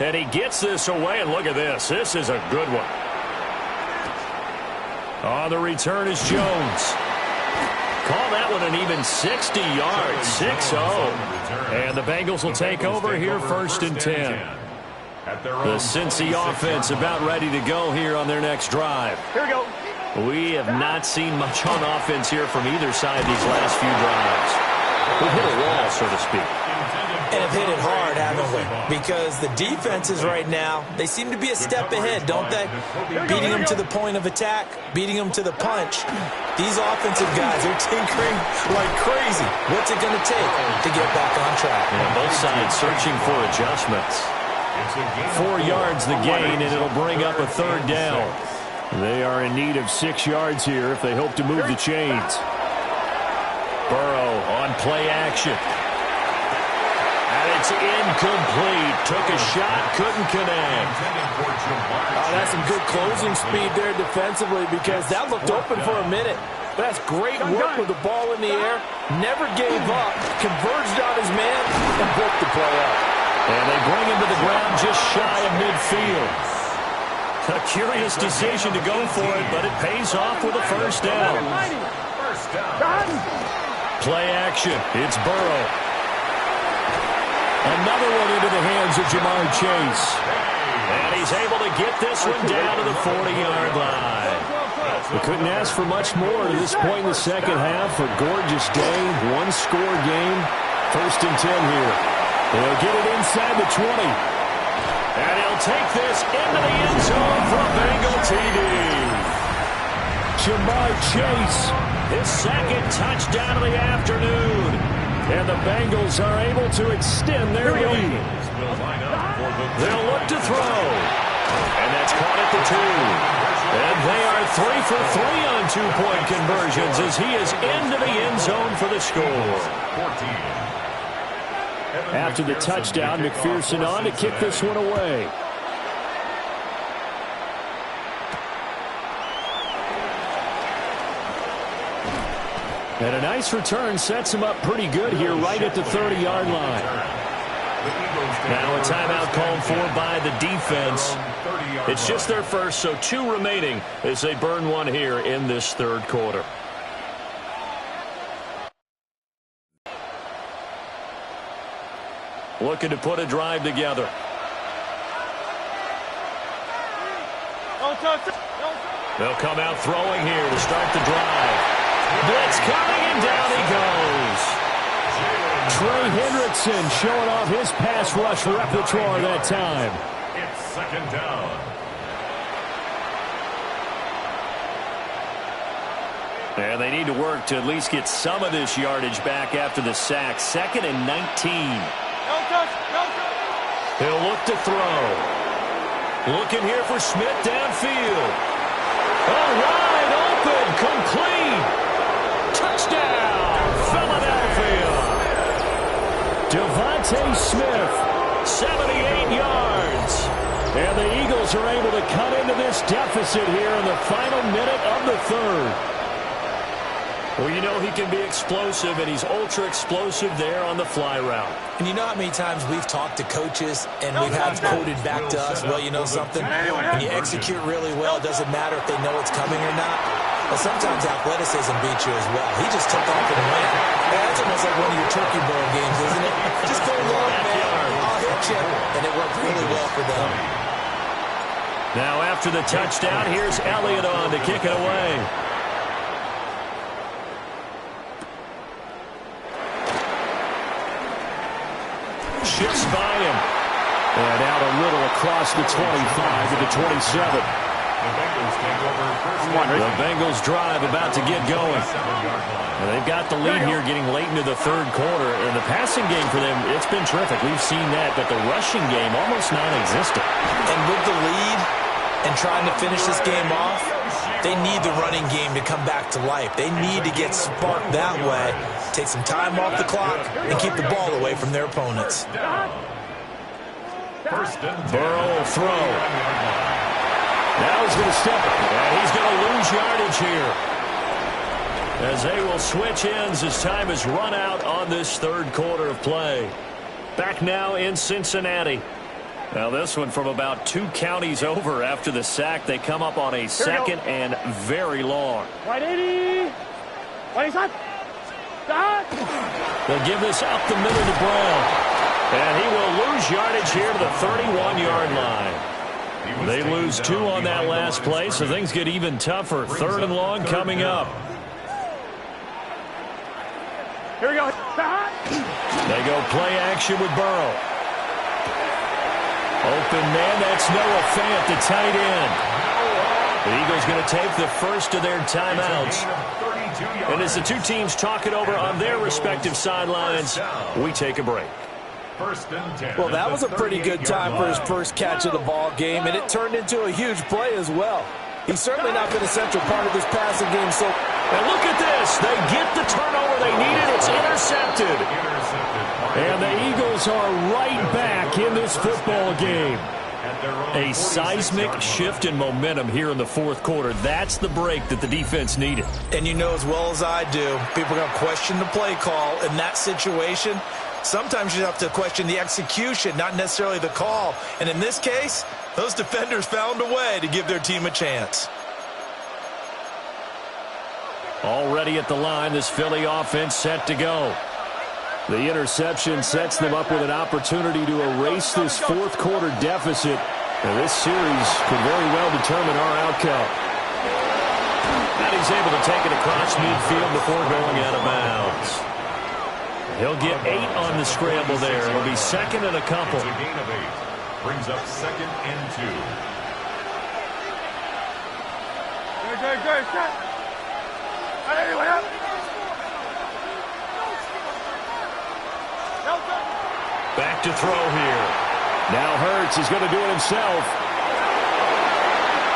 And he gets this away, and look at this. This is a good one. On the return is Jones. Call that one an even 60 yards, 6-0. And the Bengals will take over here first and 10. The Cincy offense about ready to go here on their next drive. Here we go. We have not seen much on offense here from either side these last few drives. We've hit a wall, so to speak. And have hit it hard, haven't we? Because the defenses right now, they seem to be a step ahead, don't they? Beating them to the point of attack, beating them to the punch. These offensive guys are tinkering like crazy. What's it going to take to get back on track? And both sides searching for adjustments. 4 yards the gain, and it'll bring up a third down. They are in need of 6 yards here if they hope to move the chains. Burrow on play action. And it's incomplete. Took a shot, couldn't connect. Oh, that's some good closing speed there defensively because that looked open for a minute. That's great work with the ball in the air. Never gave up. Converged on his man and broke the play up. And they bring him to the ground just shy of midfield. A curious decision to go for it, but it pays off with a first down. Play action. It's Burrow. Another one into the hands of Jamar Chase. And he's able to get this one down to the 40-yard line. We couldn't ask for much more to this point in the second half. A gorgeous day, one-score game. First and 10 here. They'll get it inside the 20. And he'll take this into the end zone for a Bengal TD. Jamar Chase, his second touchdown of the afternoon. And the Bengals are able to extend their lead. They'll look to throw. And that's caught at the 2. And they are 3 for 3 on two-point conversions as he is into the end zone for the score. After the touchdown, McPherson on to kick this one away. And a nice return sets him up pretty good here right at the 30-yard line. Now a timeout called for by the defense. It's just their first, so 2 remaining as they burn one here in this third quarter. Looking to put a drive together. They'll come out throwing here to start the drive. Blitz coming, and down he goes. Trey Hendrickson showing off his pass rush repertoire that time. It's second down. And they need to work to at least get some of this yardage back after the sack. 2nd and 19. He'll look to throw. Looking here for Smith downfield. Oh, wide open, complete. Touchdown, Philadelphia. Devontae Smith, 78 yards. And the Eagles are able to cut into this deficit here in the final minute of the third. Well, you know he can be explosive, and he's ultra-explosive there on the fly route. And you know how many times we've talked to coaches and we've had quoted back to us, well, you know something? When you execute really well, it doesn't matter if they know it's coming or not. But sometimes athleticism beats you as well. He just took off and ran. That's almost like one of your turkey bowl games, isn't it? Just go long, man. I'll hit you. And it worked really well for them. Now after the touchdown, here's Elliott on to kick it away. Shifts by him. And out a little across the 25 to the 27. The Bengals drive about to get going. And they've got the lead here getting late into the third quarter. And the passing game for them, it's been terrific. We've seen that. But the rushing game almost non-existent. And with the lead and trying to finish this game off, they need the running game to come back to life. They need to get sparked that way, take some time off the clock, and keep the ball away from their opponents. Burrow will throw. Now he's going to step, and he's going to lose yardage here. As they will switch ends as time has run out on this third quarter of play. Back now in Cincinnati. Now this one from about 2 counties over after the sack. They come up on a 2nd and very long. They'll give this up the middle to Brown. And he will lose yardage here to the 31-yard line. They lose 2 on that last play, so things get even tougher. 3rd and long coming up. Here we go. They go play action with Burrow. Open man, that's Noah Fant, the tight end. The Eagles going to take the first of their timeouts. And as the 2 teams talk it over on their respective sidelines, we take a break. Well, that was a pretty good time for his first catch of the ball game, and it turned into a huge play as well. He's certainly not been a central part of this passing game. So, and look at this. They get the turnover they needed. It's intercepted. And the Eagles are right back in this football game. A seismic shift in momentum here in the fourth quarter. That's the break that the defense needed. And you know as well as I do, people are going to question the play call in that situation. Sometimes you have to question the execution, not necessarily the call. And in this case, those defenders found a way to give their team a chance. Already at the line, this Philly offense set to go. The interception sets them up with an opportunity to erase this fourth quarter deficit. And this series could very well determine our outcome. And he's able to take it across midfield before going out of bounds. He'll get 8 on the scramble there. It'll be 2nd and a couple. It's a gain of 8. Brings up 2nd and 2. Good. Set. Anyway, up. Back to throw here. Now Hurts is going to do it himself.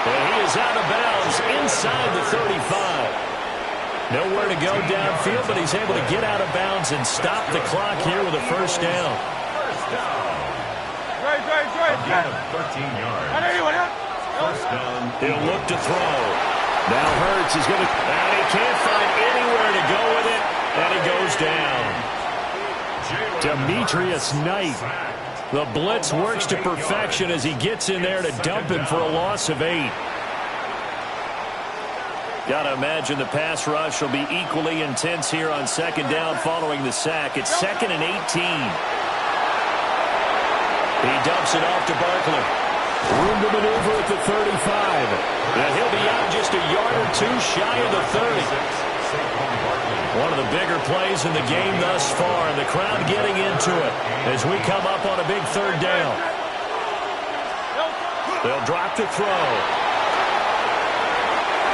And he is out of bounds inside the 35. Nowhere to go downfield, but he's able to get out of bounds and stop the clock here with a first down. First down. Great. A gain of 13 yards. First down. He'll look to throw. Now Hurts is going to... And he can't find anywhere to go with it, and he goes down. Demetrius Knight. The blitz works to perfection as he gets in there to dump him for a loss of 8. Got to imagine the pass rush will be equally intense here on second down following the sack. It's 2nd and 18. He dumps it off to Barkley. Room to maneuver at the 35. And he'll be out just a yard or two shy of the 30. One of the bigger plays in the game thus far, and the crowd getting into it as we come up on a big third down. They'll drop to throw.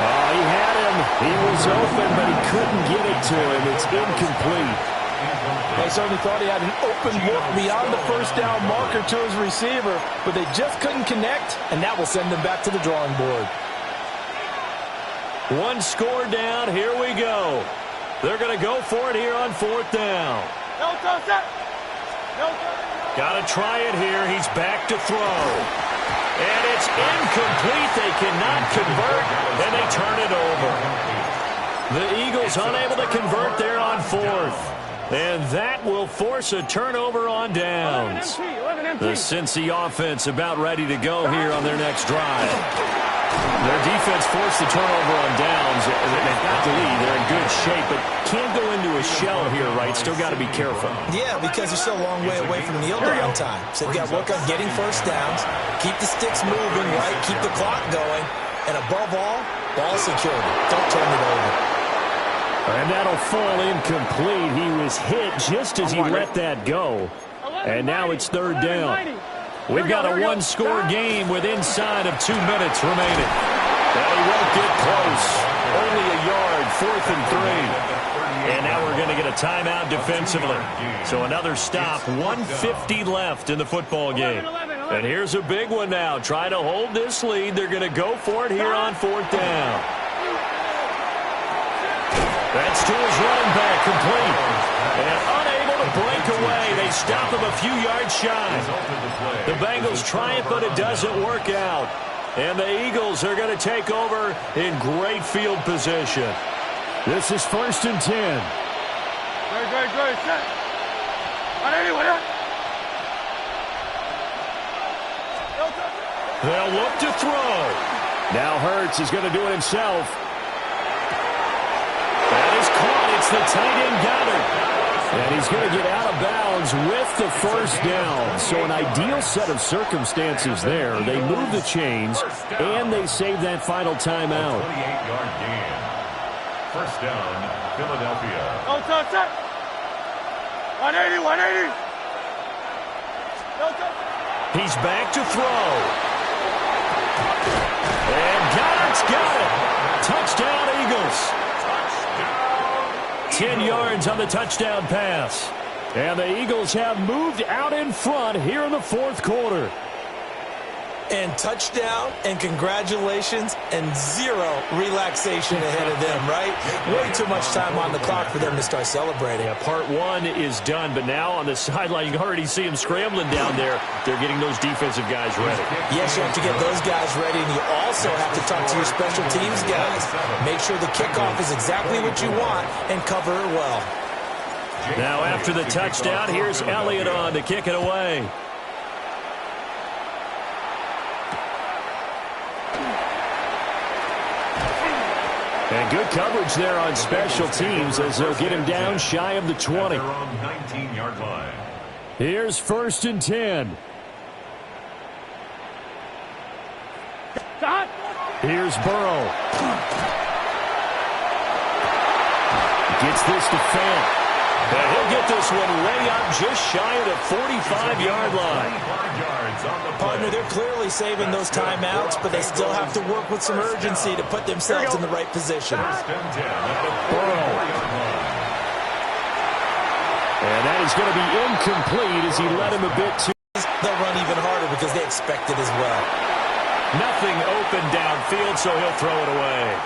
Oh, he had him. He was open, but he couldn't get it to him. It's incomplete. They certainly thought he had an open look beyond the first down marker to his receiver, but they just couldn't connect, and that will send them back to the drawing board. One score down. Here we go. They're going to go for it here on fourth down. Got to try it here. He's back to throw. And it's incomplete. They cannot convert, and they turn it over. The Eagles unable to convert there on fourth. And that will force a turnover on downs. The Cincy offense about ready to go here on their next drive. Their defense forced the turnover on downs. They've got the lead. They're in good shape, but can't go into a shell here, right? Still got to be careful. Yeah, because they're still a long way away from kneel down time. So they've got to work on getting first downs, keep the sticks moving, right? Keep the clock going. And above all, ball security. Don't turn it over. And that'll fall incomplete. He was hit just as he let that go. And now it's third down. We've got a one-score game with inside of 2 minutes remaining. And he won't get close. Only a yard, 4th and 3. And now we're going to get a timeout defensively. So another stop, 1:50 left in the football game. And here's a big one now. Try to hold this lead. They're going to go for it here on fourth down. That's to his running back, complete. And unable to break away. They stop him a few yards shy. The Bengals try it, but it doesn't work out. And the Eagles are going to take over in great field position. This is 1st and 10. Great. Set. They'll look to throw. Now Hurts is going to do it himself. That is caught. It's the tight end Goddard. And he's going to get out of bounds with the first down. So an ideal set of circumstances there. They move the chains, and they save that final timeout. 28-yard gain. First down, Philadelphia. 180. He's back to throw. And Goddard's got it. Touchdown, Eagles. 10 yards on the touchdown pass. And the Eagles have moved out in front here in the fourth quarter. And touchdown, and congratulations, and zero relaxation ahead of them, right? Way too much time on the clock for them to start celebrating. Yeah, part one is done, but now on the sideline, you can already see them scrambling down there. They're getting those defensive guys ready. Yes, you have to get those guys ready, and you also have to talk to your special teams guys. Make sure the kickoff is exactly what you want and cover it well. Now after the touchdown, here's Elliott on to kick it away. And good coverage there on special teams as they'll get him down shy of the 20. They're on 19-yard line. Here's 1st and 10. Here's Burrow. Gets this to Fant. And he'll get this one way up just shy of the 45-yard line. Partner, they're clearly saving those timeouts, but they still have to work with some urgency to put themselves in the right position. Burrow. And that is going to be incomplete as he led him a bit too. They'll run even harder because they expect it as well. Nothing open downfield, so he'll throw it away.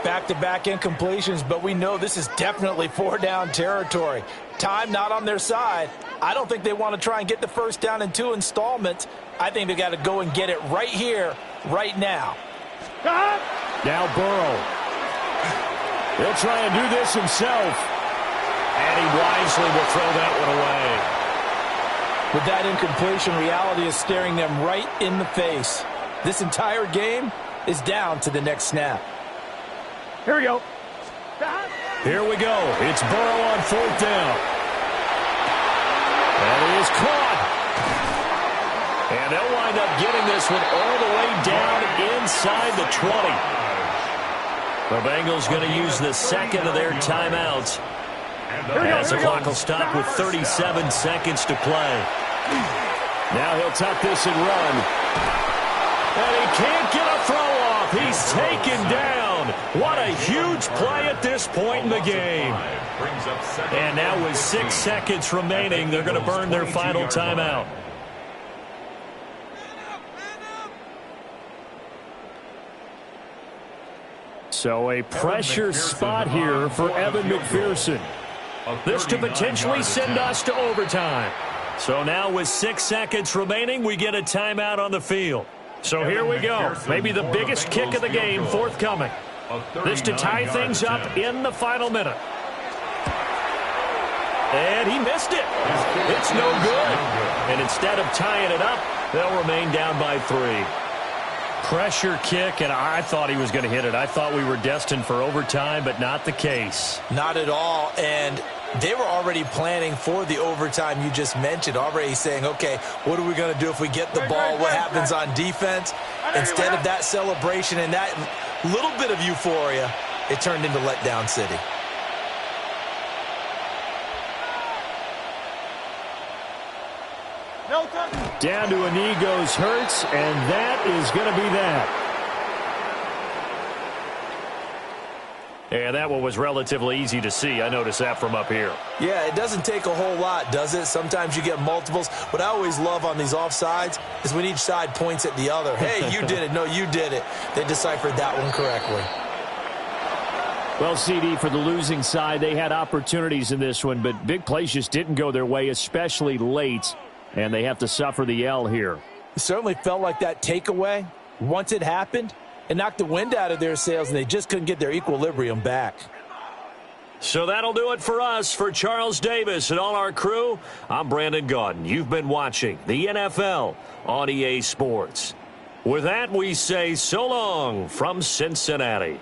Back-to-back incompletions, but we know this is definitely four-down territory. Time not on their side. I don't think they want to try and get the first down in 2 installments. I think they got to go and get it right here, right now. Now Burrow. He'll try and do this himself. And he wisely will throw that one away. With that incompletion, reality is staring them right in the face. This entire game is down to the next snap. Here we go. Here we go. It's Burrow on 4th down. And he is caught. And they'll wind up getting this one all the way down inside the 20. The Bengals going to use the second of their timeouts. As the clock will stop with 37 seconds to play. Now he'll tuck this and run. And he can't get a throw off. He's taken down. What a huge play at this point in the game. And now with 6 seconds remaining, they're going to burn their final timeout. So a pressure spot here for Evan McPherson. This to potentially send us to overtime. So now with 6 seconds remaining, we get a timeout on the field. So here we go. Maybe the biggest kick of the game forthcoming. This to tie things up in the final minute. And he missed it. It's no good. And instead of tying it up, they'll remain down by 3. Pressure kick, and I thought he was going to hit it. I thought we were destined for overtime, but not the case. Not at all, and they were already planning for the overtime you just mentioned, already saying, okay, what are we going to do if we get the ball? What happens on defense? Instead of that celebration and that little bit of euphoria, it turned into letdown city. Down to a knee goes Hurts, and that is going to be that. And that one was relatively easy to see. I noticed that from up here. Yeah, it doesn't take a whole lot, does it? Sometimes you get multiples. What I always love on these offsides is when each side points at the other. Hey, you did it. No, you did it. They deciphered that one correctly. Well, CD, for the losing side, they had opportunities in this one, but big plays just didn't go their way, especially late. And they have to suffer the L here. It certainly felt like that takeaway, once it happened, it knocked the wind out of their sails, and they just couldn't get their equilibrium back. So that'll do it for us. For Charles Davis and all our crew, I'm Brandon Gaudin. You've been watching the NFL on EA Sports. With that, we say so long from Cincinnati.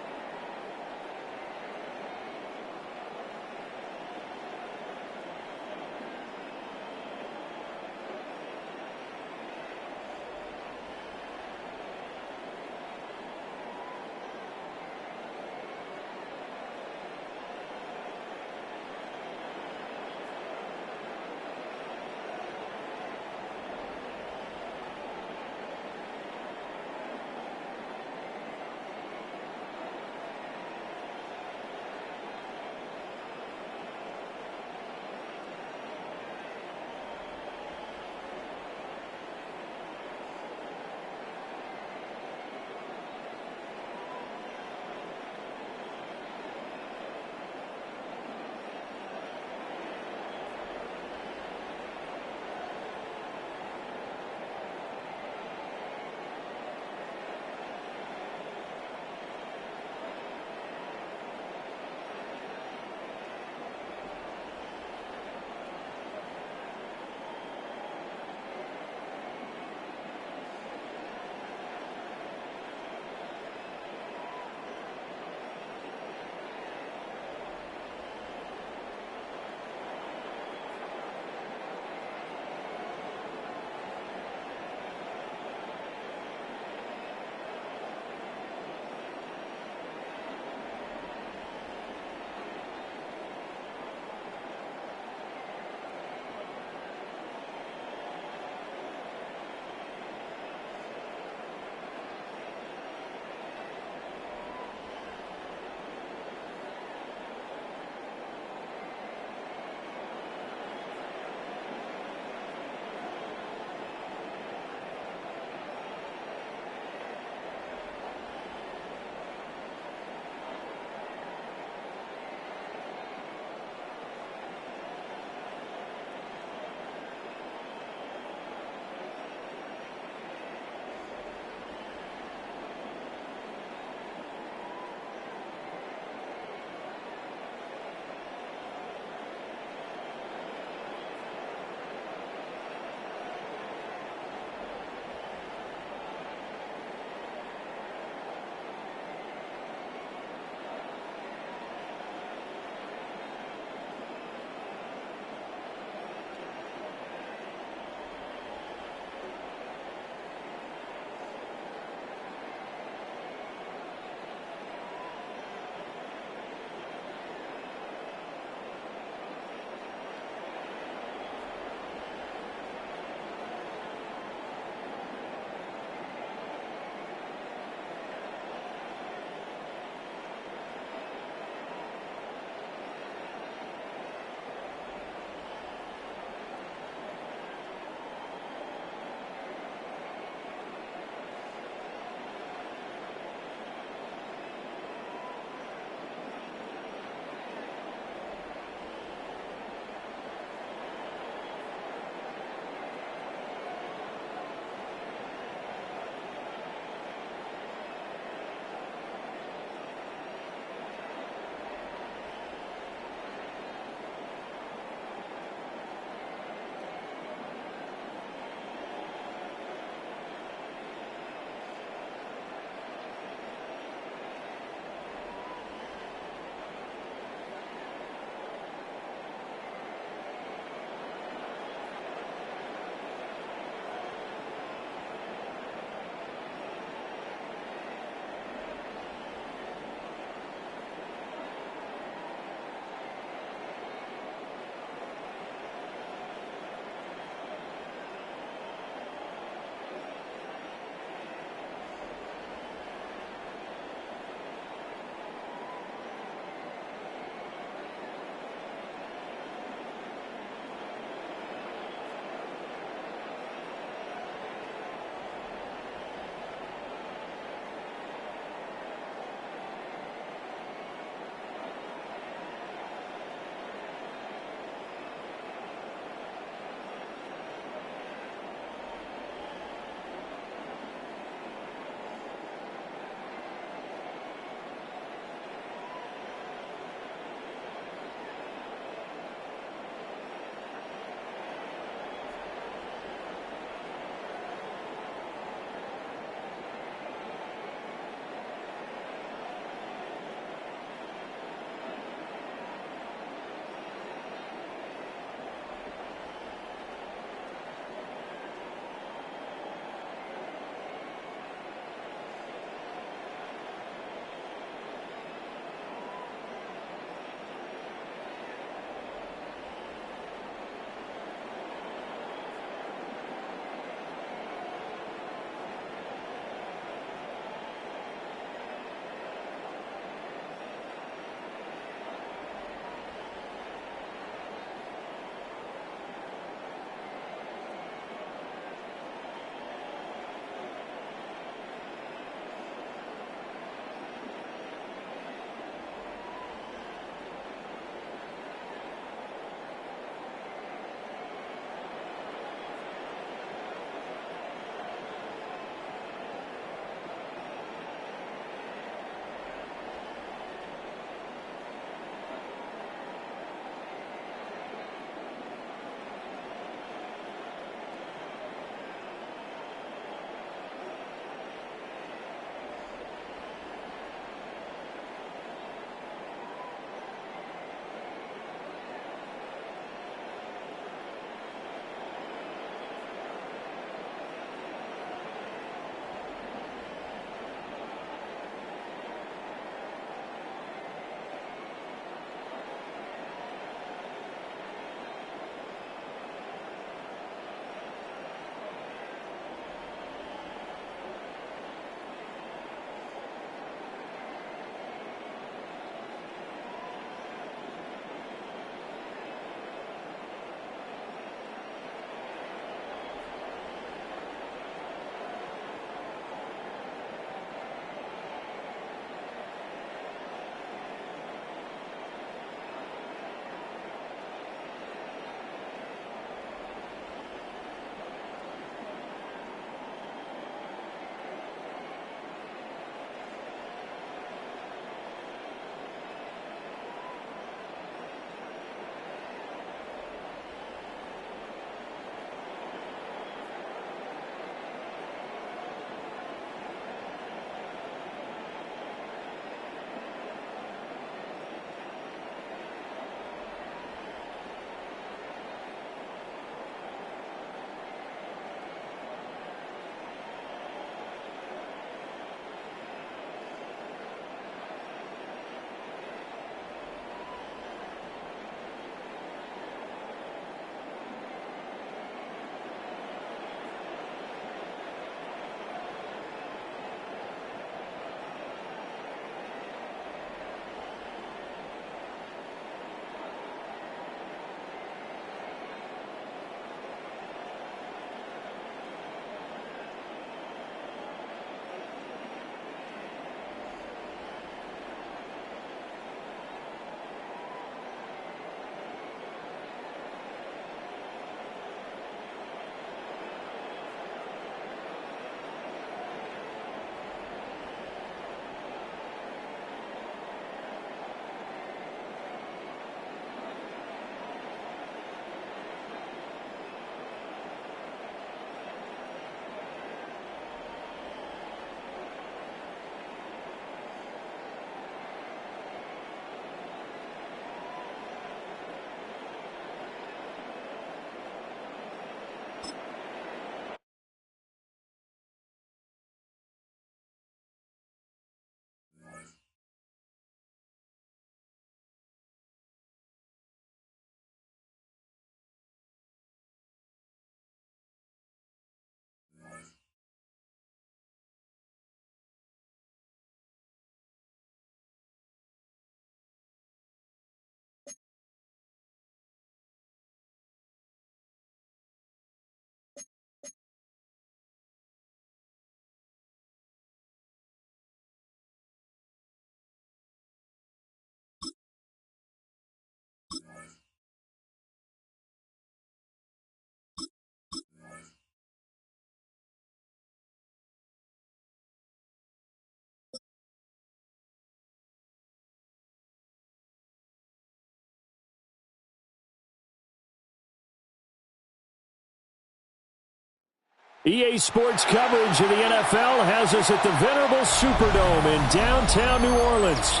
EA Sports coverage of the NFL has us at the venerable Superdome in downtown New Orleans.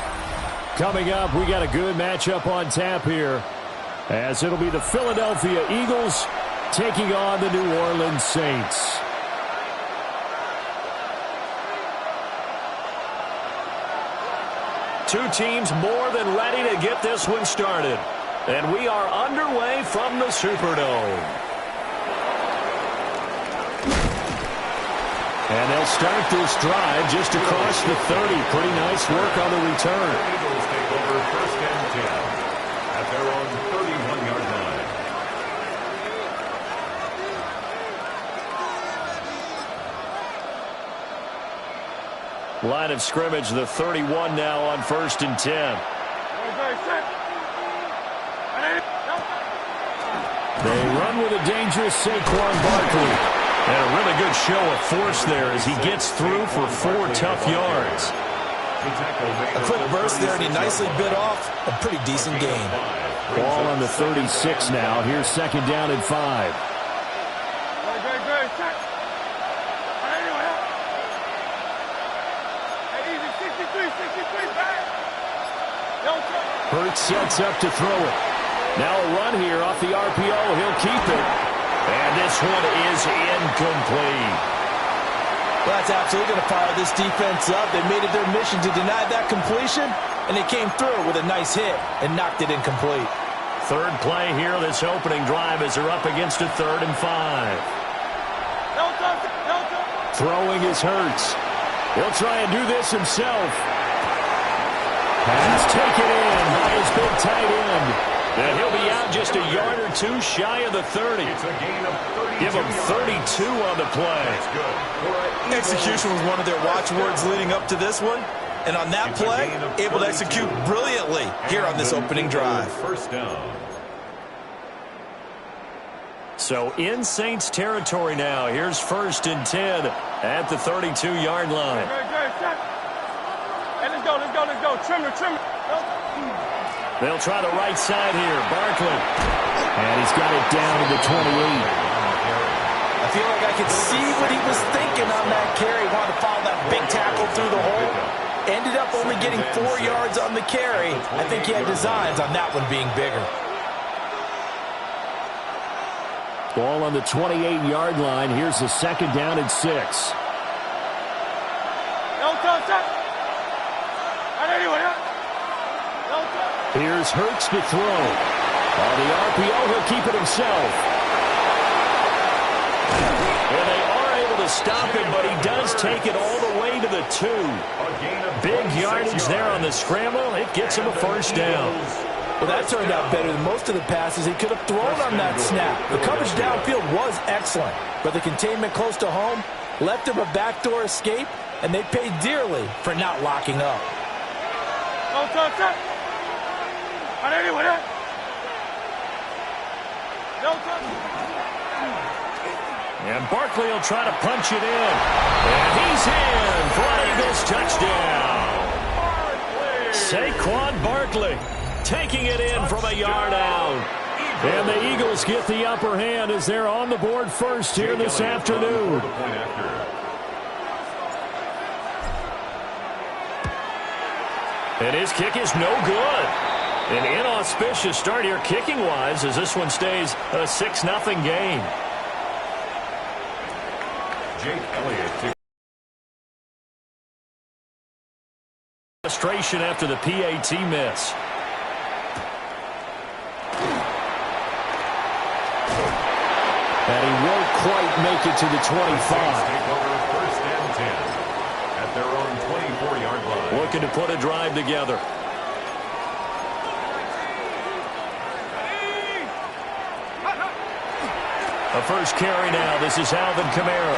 Coming up, we got a good matchup on tap here, as it'll be the Philadelphia Eagles taking on the New Orleans Saints. Two teams more than ready to get this one started. And we are underway from the Superdome. And they'll start this drive just across the 30. Pretty nice work on the return. The Eagles take over 1st and 10 at their own 31-yard line. Line of scrimmage, the 31 now on 1st and 10. They run with a dangerous Saquon Barkley. And a really good show of force there as he gets through for 4 tough yards. A quick burst there, and he nicely bit off a pretty decent gain. Ball on the 36 now. Here's 2nd down and 5. Hurts sets up to throw it. Now a run here off the RPO. He'll keep it. And this one is incomplete. Well, that's absolutely going to fire this defense up. They made it their mission to deny that completion, and they came through with a nice hit and knocked it incomplete. Third play here, this opening drive, as they're up against a 3rd and 5. Throwing is Hurts. He'll try and do this himself. Pass taken in by his big tight end. And he'll be out just a yard or 2 shy of the 30. It's a gain of 32. Give him 32 on the play. That's good. Execution was one of their watchwords leading up to this one. And on that play, able to execute brilliantly here on this opening drive. 1st down. So in Saints territory now. Here's 1st and 10 at the 32-yard line. Hey, let's go. Trim it. They'll try the right side here. Barkley. And he's got it down to the 28. I feel like I could see what he was thinking on that carry. Wanted to follow that big tackle through the hole. Ended up only getting 4 yards on the carry. I think he had designs on that one being bigger. Ball on the 28-yard line. Here's the 2nd down and 6. Here's Hurts to throw. On the RPO, he'll keep it himself. And they are able to stop him, but he does take it all the way to the 2. Big yardage there on the scramble. It gets him a 1st down. Well, that turned out better than most of the passes he could have thrown on that snap. The coverage downfield was excellent, but the containment close to home left him a backdoor escape, and they paid dearly for not locking up. And Barkley will try to punch it in. And he's in for an Eagles touchdown. Saquon Barkley taking it in from a yard out. And the Eagles get the upper hand as they're on the board first here this afternoon. And his kick is no good. An inauspicious start here kicking-wise as this one stays a 6-0 game. Jake Elliott. Frustration after the PAT miss. And he won't quite make it to the 25. Take over 1st and 10 at their own 24-yard line. Looking to put a drive together. A first carry now. This is Alvin Kamara.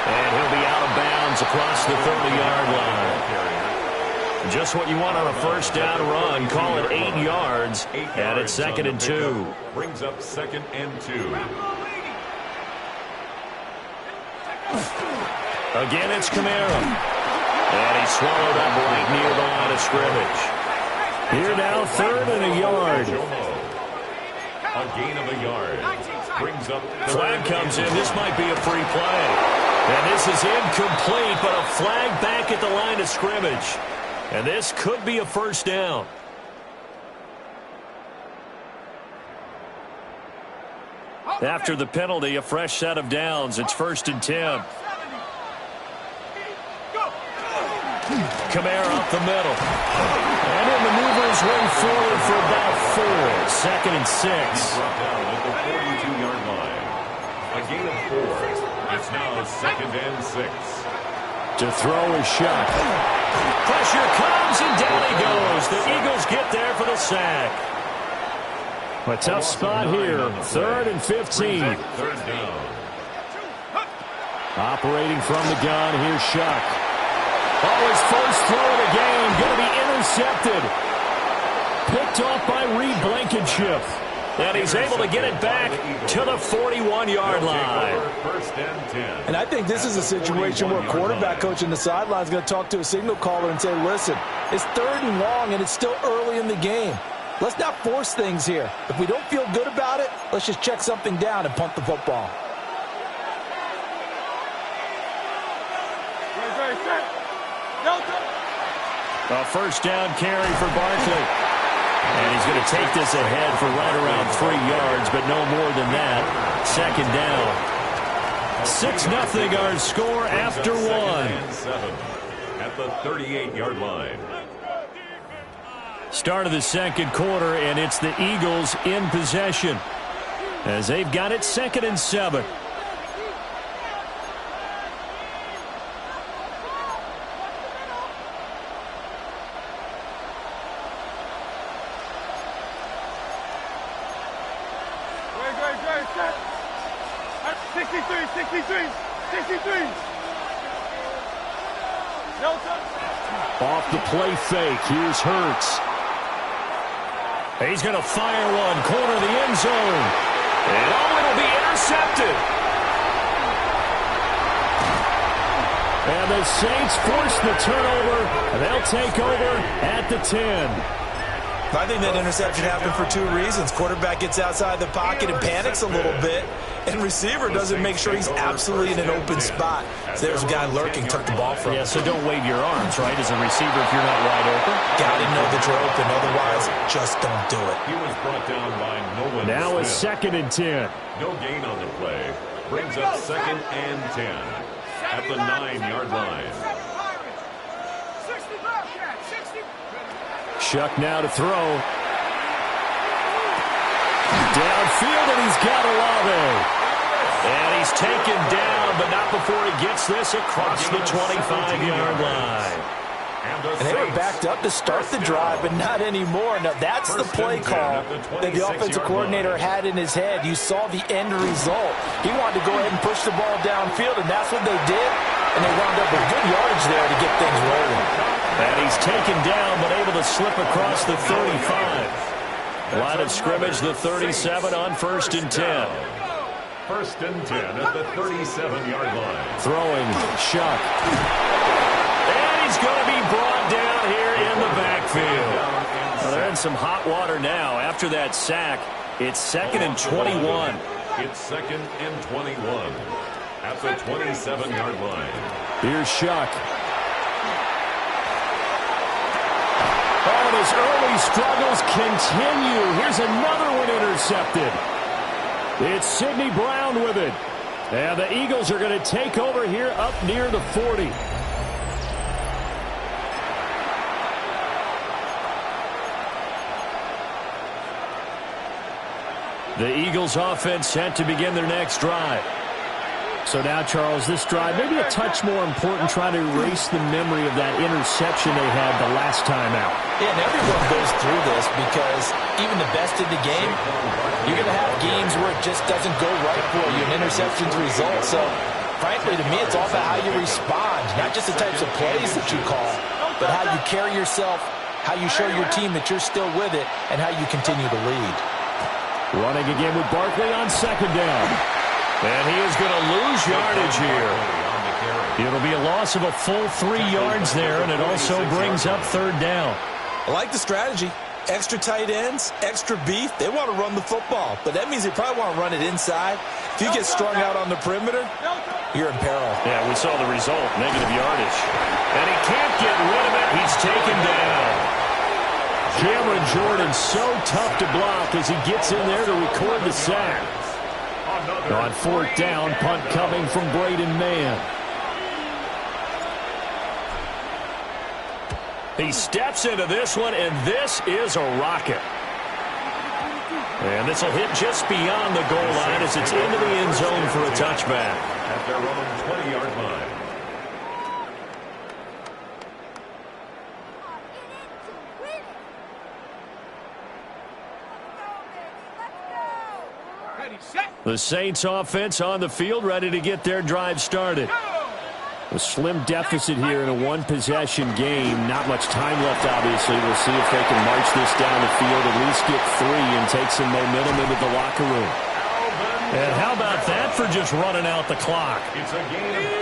And he'll be out of bounds across the 30-yard line. Just what you want on a first down run. Call it 8 yards. And it's 2nd and 2. Brings up 2nd and 2. Again, it's Kamara. And he swallowed up right near the line of scrimmage. Here now, 3rd and a yard. A gain of a yard. Brings up flag comes in. This might be a free play. And this is incomplete, but a flag back at the line of scrimmage. And this could be a first down. After the penalty, a fresh set of downs. It's 1st and 10. Kamara up the middle. And he maneuvers one forward for about 4. 2nd and 6. Brought down at the 42-yard line. A gain of 4. It's now 2nd and 6. To throw is shot. Pressure comes and down he goes. The Eagles get there for the sack. A tough spot here. 3rd and 15. 3rd down. Operating from the gun, here's Shuck. Oh, his first throw of the game, going to be intercepted. Picked off by Reed Blankenship. And he's able to get it back to the 41-yard line. 1st and 10. And I think this is a situation where quarterback coach in the sideline is going to talk to a signal caller and say, listen, it's 3rd and long and it's still early in the game. Let's not force things here. If we don't feel good about it, let's just check something down and punt the football. A first down carry for Barkley. And he's going to take this ahead for right around 3 yards, but no more than that. 2nd down. 6-0 our score after 1. At the 38-yard line. Start of the 2nd quarter, and it's the Eagles in possession as they've got it 2nd and 7. Off the play fake, here's Hurts. He's going to fire one, corner of the end zone. And it'll be intercepted. And the Saints force the turnover. They'll take over at the 10. I think that interception happened for 2 reasons. Quarterback gets outside the pocket and panics a little bit, and receiver doesn't make sure he's absolutely in an open spot. So there's a guy lurking, took the ball from him. Yeah, so don't wave your arms, right, as a receiver if you're not wide open. Got to know that you're open, otherwise just don't do it. He was brought down by Nolan Now it's Smith. 2nd and 10. No gain on the play. Brings up 2nd and 10 at the 9-yard line. Shuck now to throw. Downfield, and he's got Olave. And he's taken down, but not before he gets this across the 25-yard line. And they were backed up to start the drive, but not anymore. Now, that's the play call that the offensive coordinator had in his head. You saw the end result. He wanted to go ahead and push the ball downfield, and that's what they did. And they wound up with good yardage there to get things rolling. And he's taken down, but able to slip across the 35. Line of scrimmage, the 37 on 1st and 10. 1st and 10 at the 37-yard line. Throwing, Shuck. And he's going to be brought down here in the backfield. Well, they're in some hot water now. After that sack, it's 2nd and 21. It's 2nd and 21 at the 27-yard line. Here's Shuck. Oh, and his early struggles continue. Here's another one intercepted. It's Sidney Brown with it. And the Eagles are going to take over here up near the 40. The Eagles offense set to begin their next drive. So now, Charles, this drive, maybe a touch more important, trying to erase the memory of that interception they had the last time out. Yeah, and everyone goes through this because even the best in the game, you're going to have games where it just doesn't go right for you, and interceptions result. So, frankly, to me, it's all about how you respond, not just the types of plays that you call, but how you carry yourself, how you show your team that you're still with it, and how you continue to lead. Running again with Barkley on 2nd down. And he is going to lose yardage here. It'll be a loss of a full 3 yards there, and it also brings up 3rd down. I like the strategy. Extra tight ends, extra beef, they want to run the football. But that means they probably want to run it inside. If you get strung out on the perimeter, you're in peril. Yeah, we saw the result, negative yardage. And he can't get rid of it. He's taken down. Cameron Jordan so tough to block as he gets in there to record the sack. On fourth down, punt coming from Braden Mann. He steps into this one, and this is a rocket. And this will hit just beyond the goal line as it's into the end zone for a touchback. At their own 20-yard line. The Saints offense on the field, ready to get their drive started. A slim deficit here in a one-possession game. Not much time left, obviously. We'll see if they can march this down the field, at least get 3 and take some momentum into the locker room. And how about that for just running out the clock?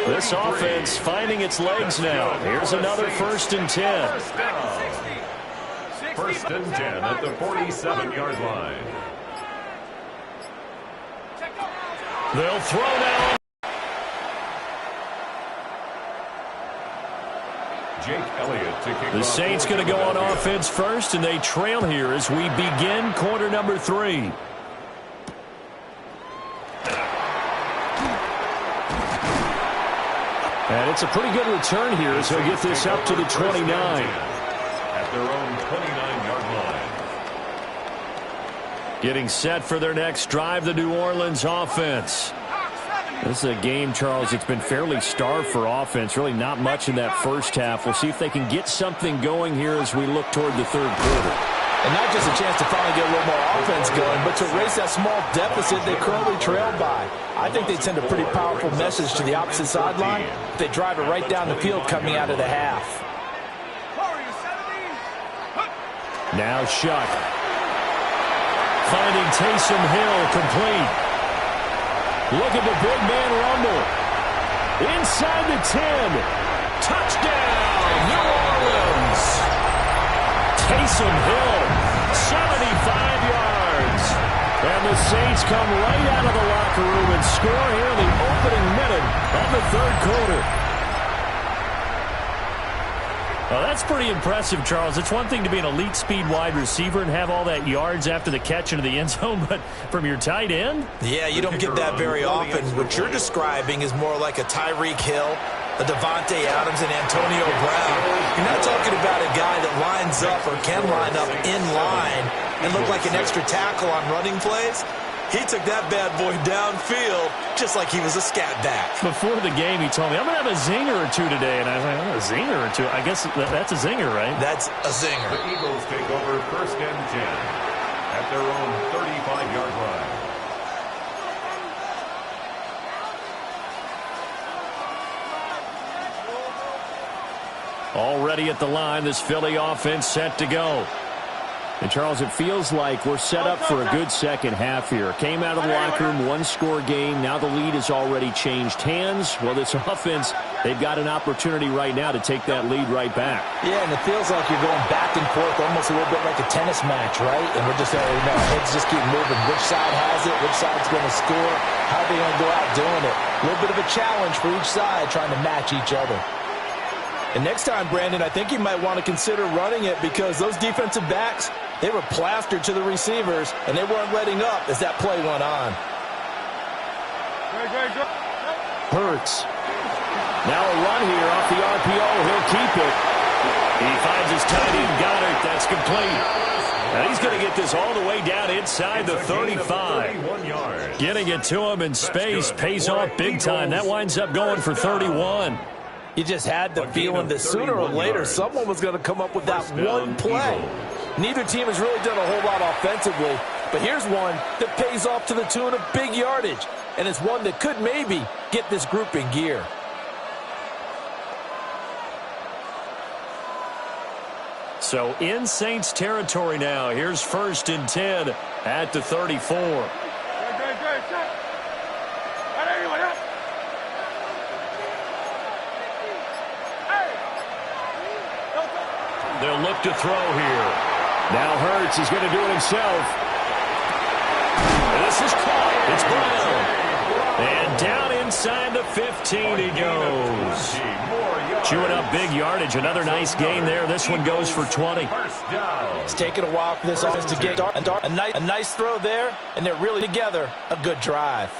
This offense finding its legs now. Here's another 1st and 10. First and 10 at the 47-yard line. They'll throw now. Jake Elliott to kick. The Saints going to go on offense first, and they trail here as we begin quarter number 3. And it's a pretty good return here as he'll get this up to the 29. At their own 29-yard line. Getting set for their next drive, the New Orleans offense. This is a game, Charles, it's been fairly starved for offense. Really not much in that first half. We'll see if they can get something going here as we look toward the third quarter. And not just a chance to finally get a little more offense going, but to erase that small deficit they currently trailed by. I think they'd send a pretty powerful message to the opposite sideline if they drive it right down the field coming out of the half. Now Shuck. Finding Taysom Hill complete. Look at the big man rumble. Inside the 10. Touchdown, New Orleans. Taysom Hill, 75 yards. And the Saints come right out of the locker room and score here in the opening minute of the third quarter. Well, that's pretty impressive, Charles. It's one thing to be an elite speed wide receiver and have all that yards after the catch into the end zone, but from your tight end? Yeah, you don't get that very often. What you're describing is more like a Tyreek Hill, a Devontae Adams, and Antonio Brown. You're not talking about a guy that lines up or can line up in line and look like an extra tackle on running plays. He took that bad boy downfield just like he was a scat back. Before the game, he told me, I'm going to have a zinger or two today. And I was like, oh, a zinger or two? I guess that's a zinger, right? That's a zinger. The Eagles take over 1st and 10 at their own 35-yard line. Already at the line, this Philly offense set to go. And, Charles, it feels like we're set up for a good second half here. Came out of the locker room, one-score game. Now the lead has already changed hands. Well, this offense, they've got an opportunity right now to take that lead right back. Yeah, and it feels like you're going back and forth almost a little bit like a tennis match, right? And we're just, heads just keep moving. Which side has it? Which side's going to score? How are they going to go out doing it? A little bit of a challenge for each side trying to match each other. And next time, Brandon, I think you might want to consider running it because those defensive backs, they were plastered to the receivers, and they weren't letting up as that play went on. Hurts. Now a run here off the RPO. He'll keep it. He finds his tight end, Goddard. That's complete. And he's going to get this all the way down inside the 35. Getting it to him in space pays off big time. That winds up going for 31. You just had the feeling that sooner or later someone was going to come up with that one play. Neither team has really done a whole lot offensively, but here's one that pays off to the tune of big yardage, and it's one that could maybe get this group in gear. So in Saints territory now. Here's 1st and 10 at the 34. They'll look to throw here. Now Hurts is going to do it himself. This is caught. It's Brown. And down inside the 15 he goes. Chewing up big yardage. Another nice gain there. This one goes for 20. It's taken a while for this offense to get a nice throw there, and they're really together. A good drive.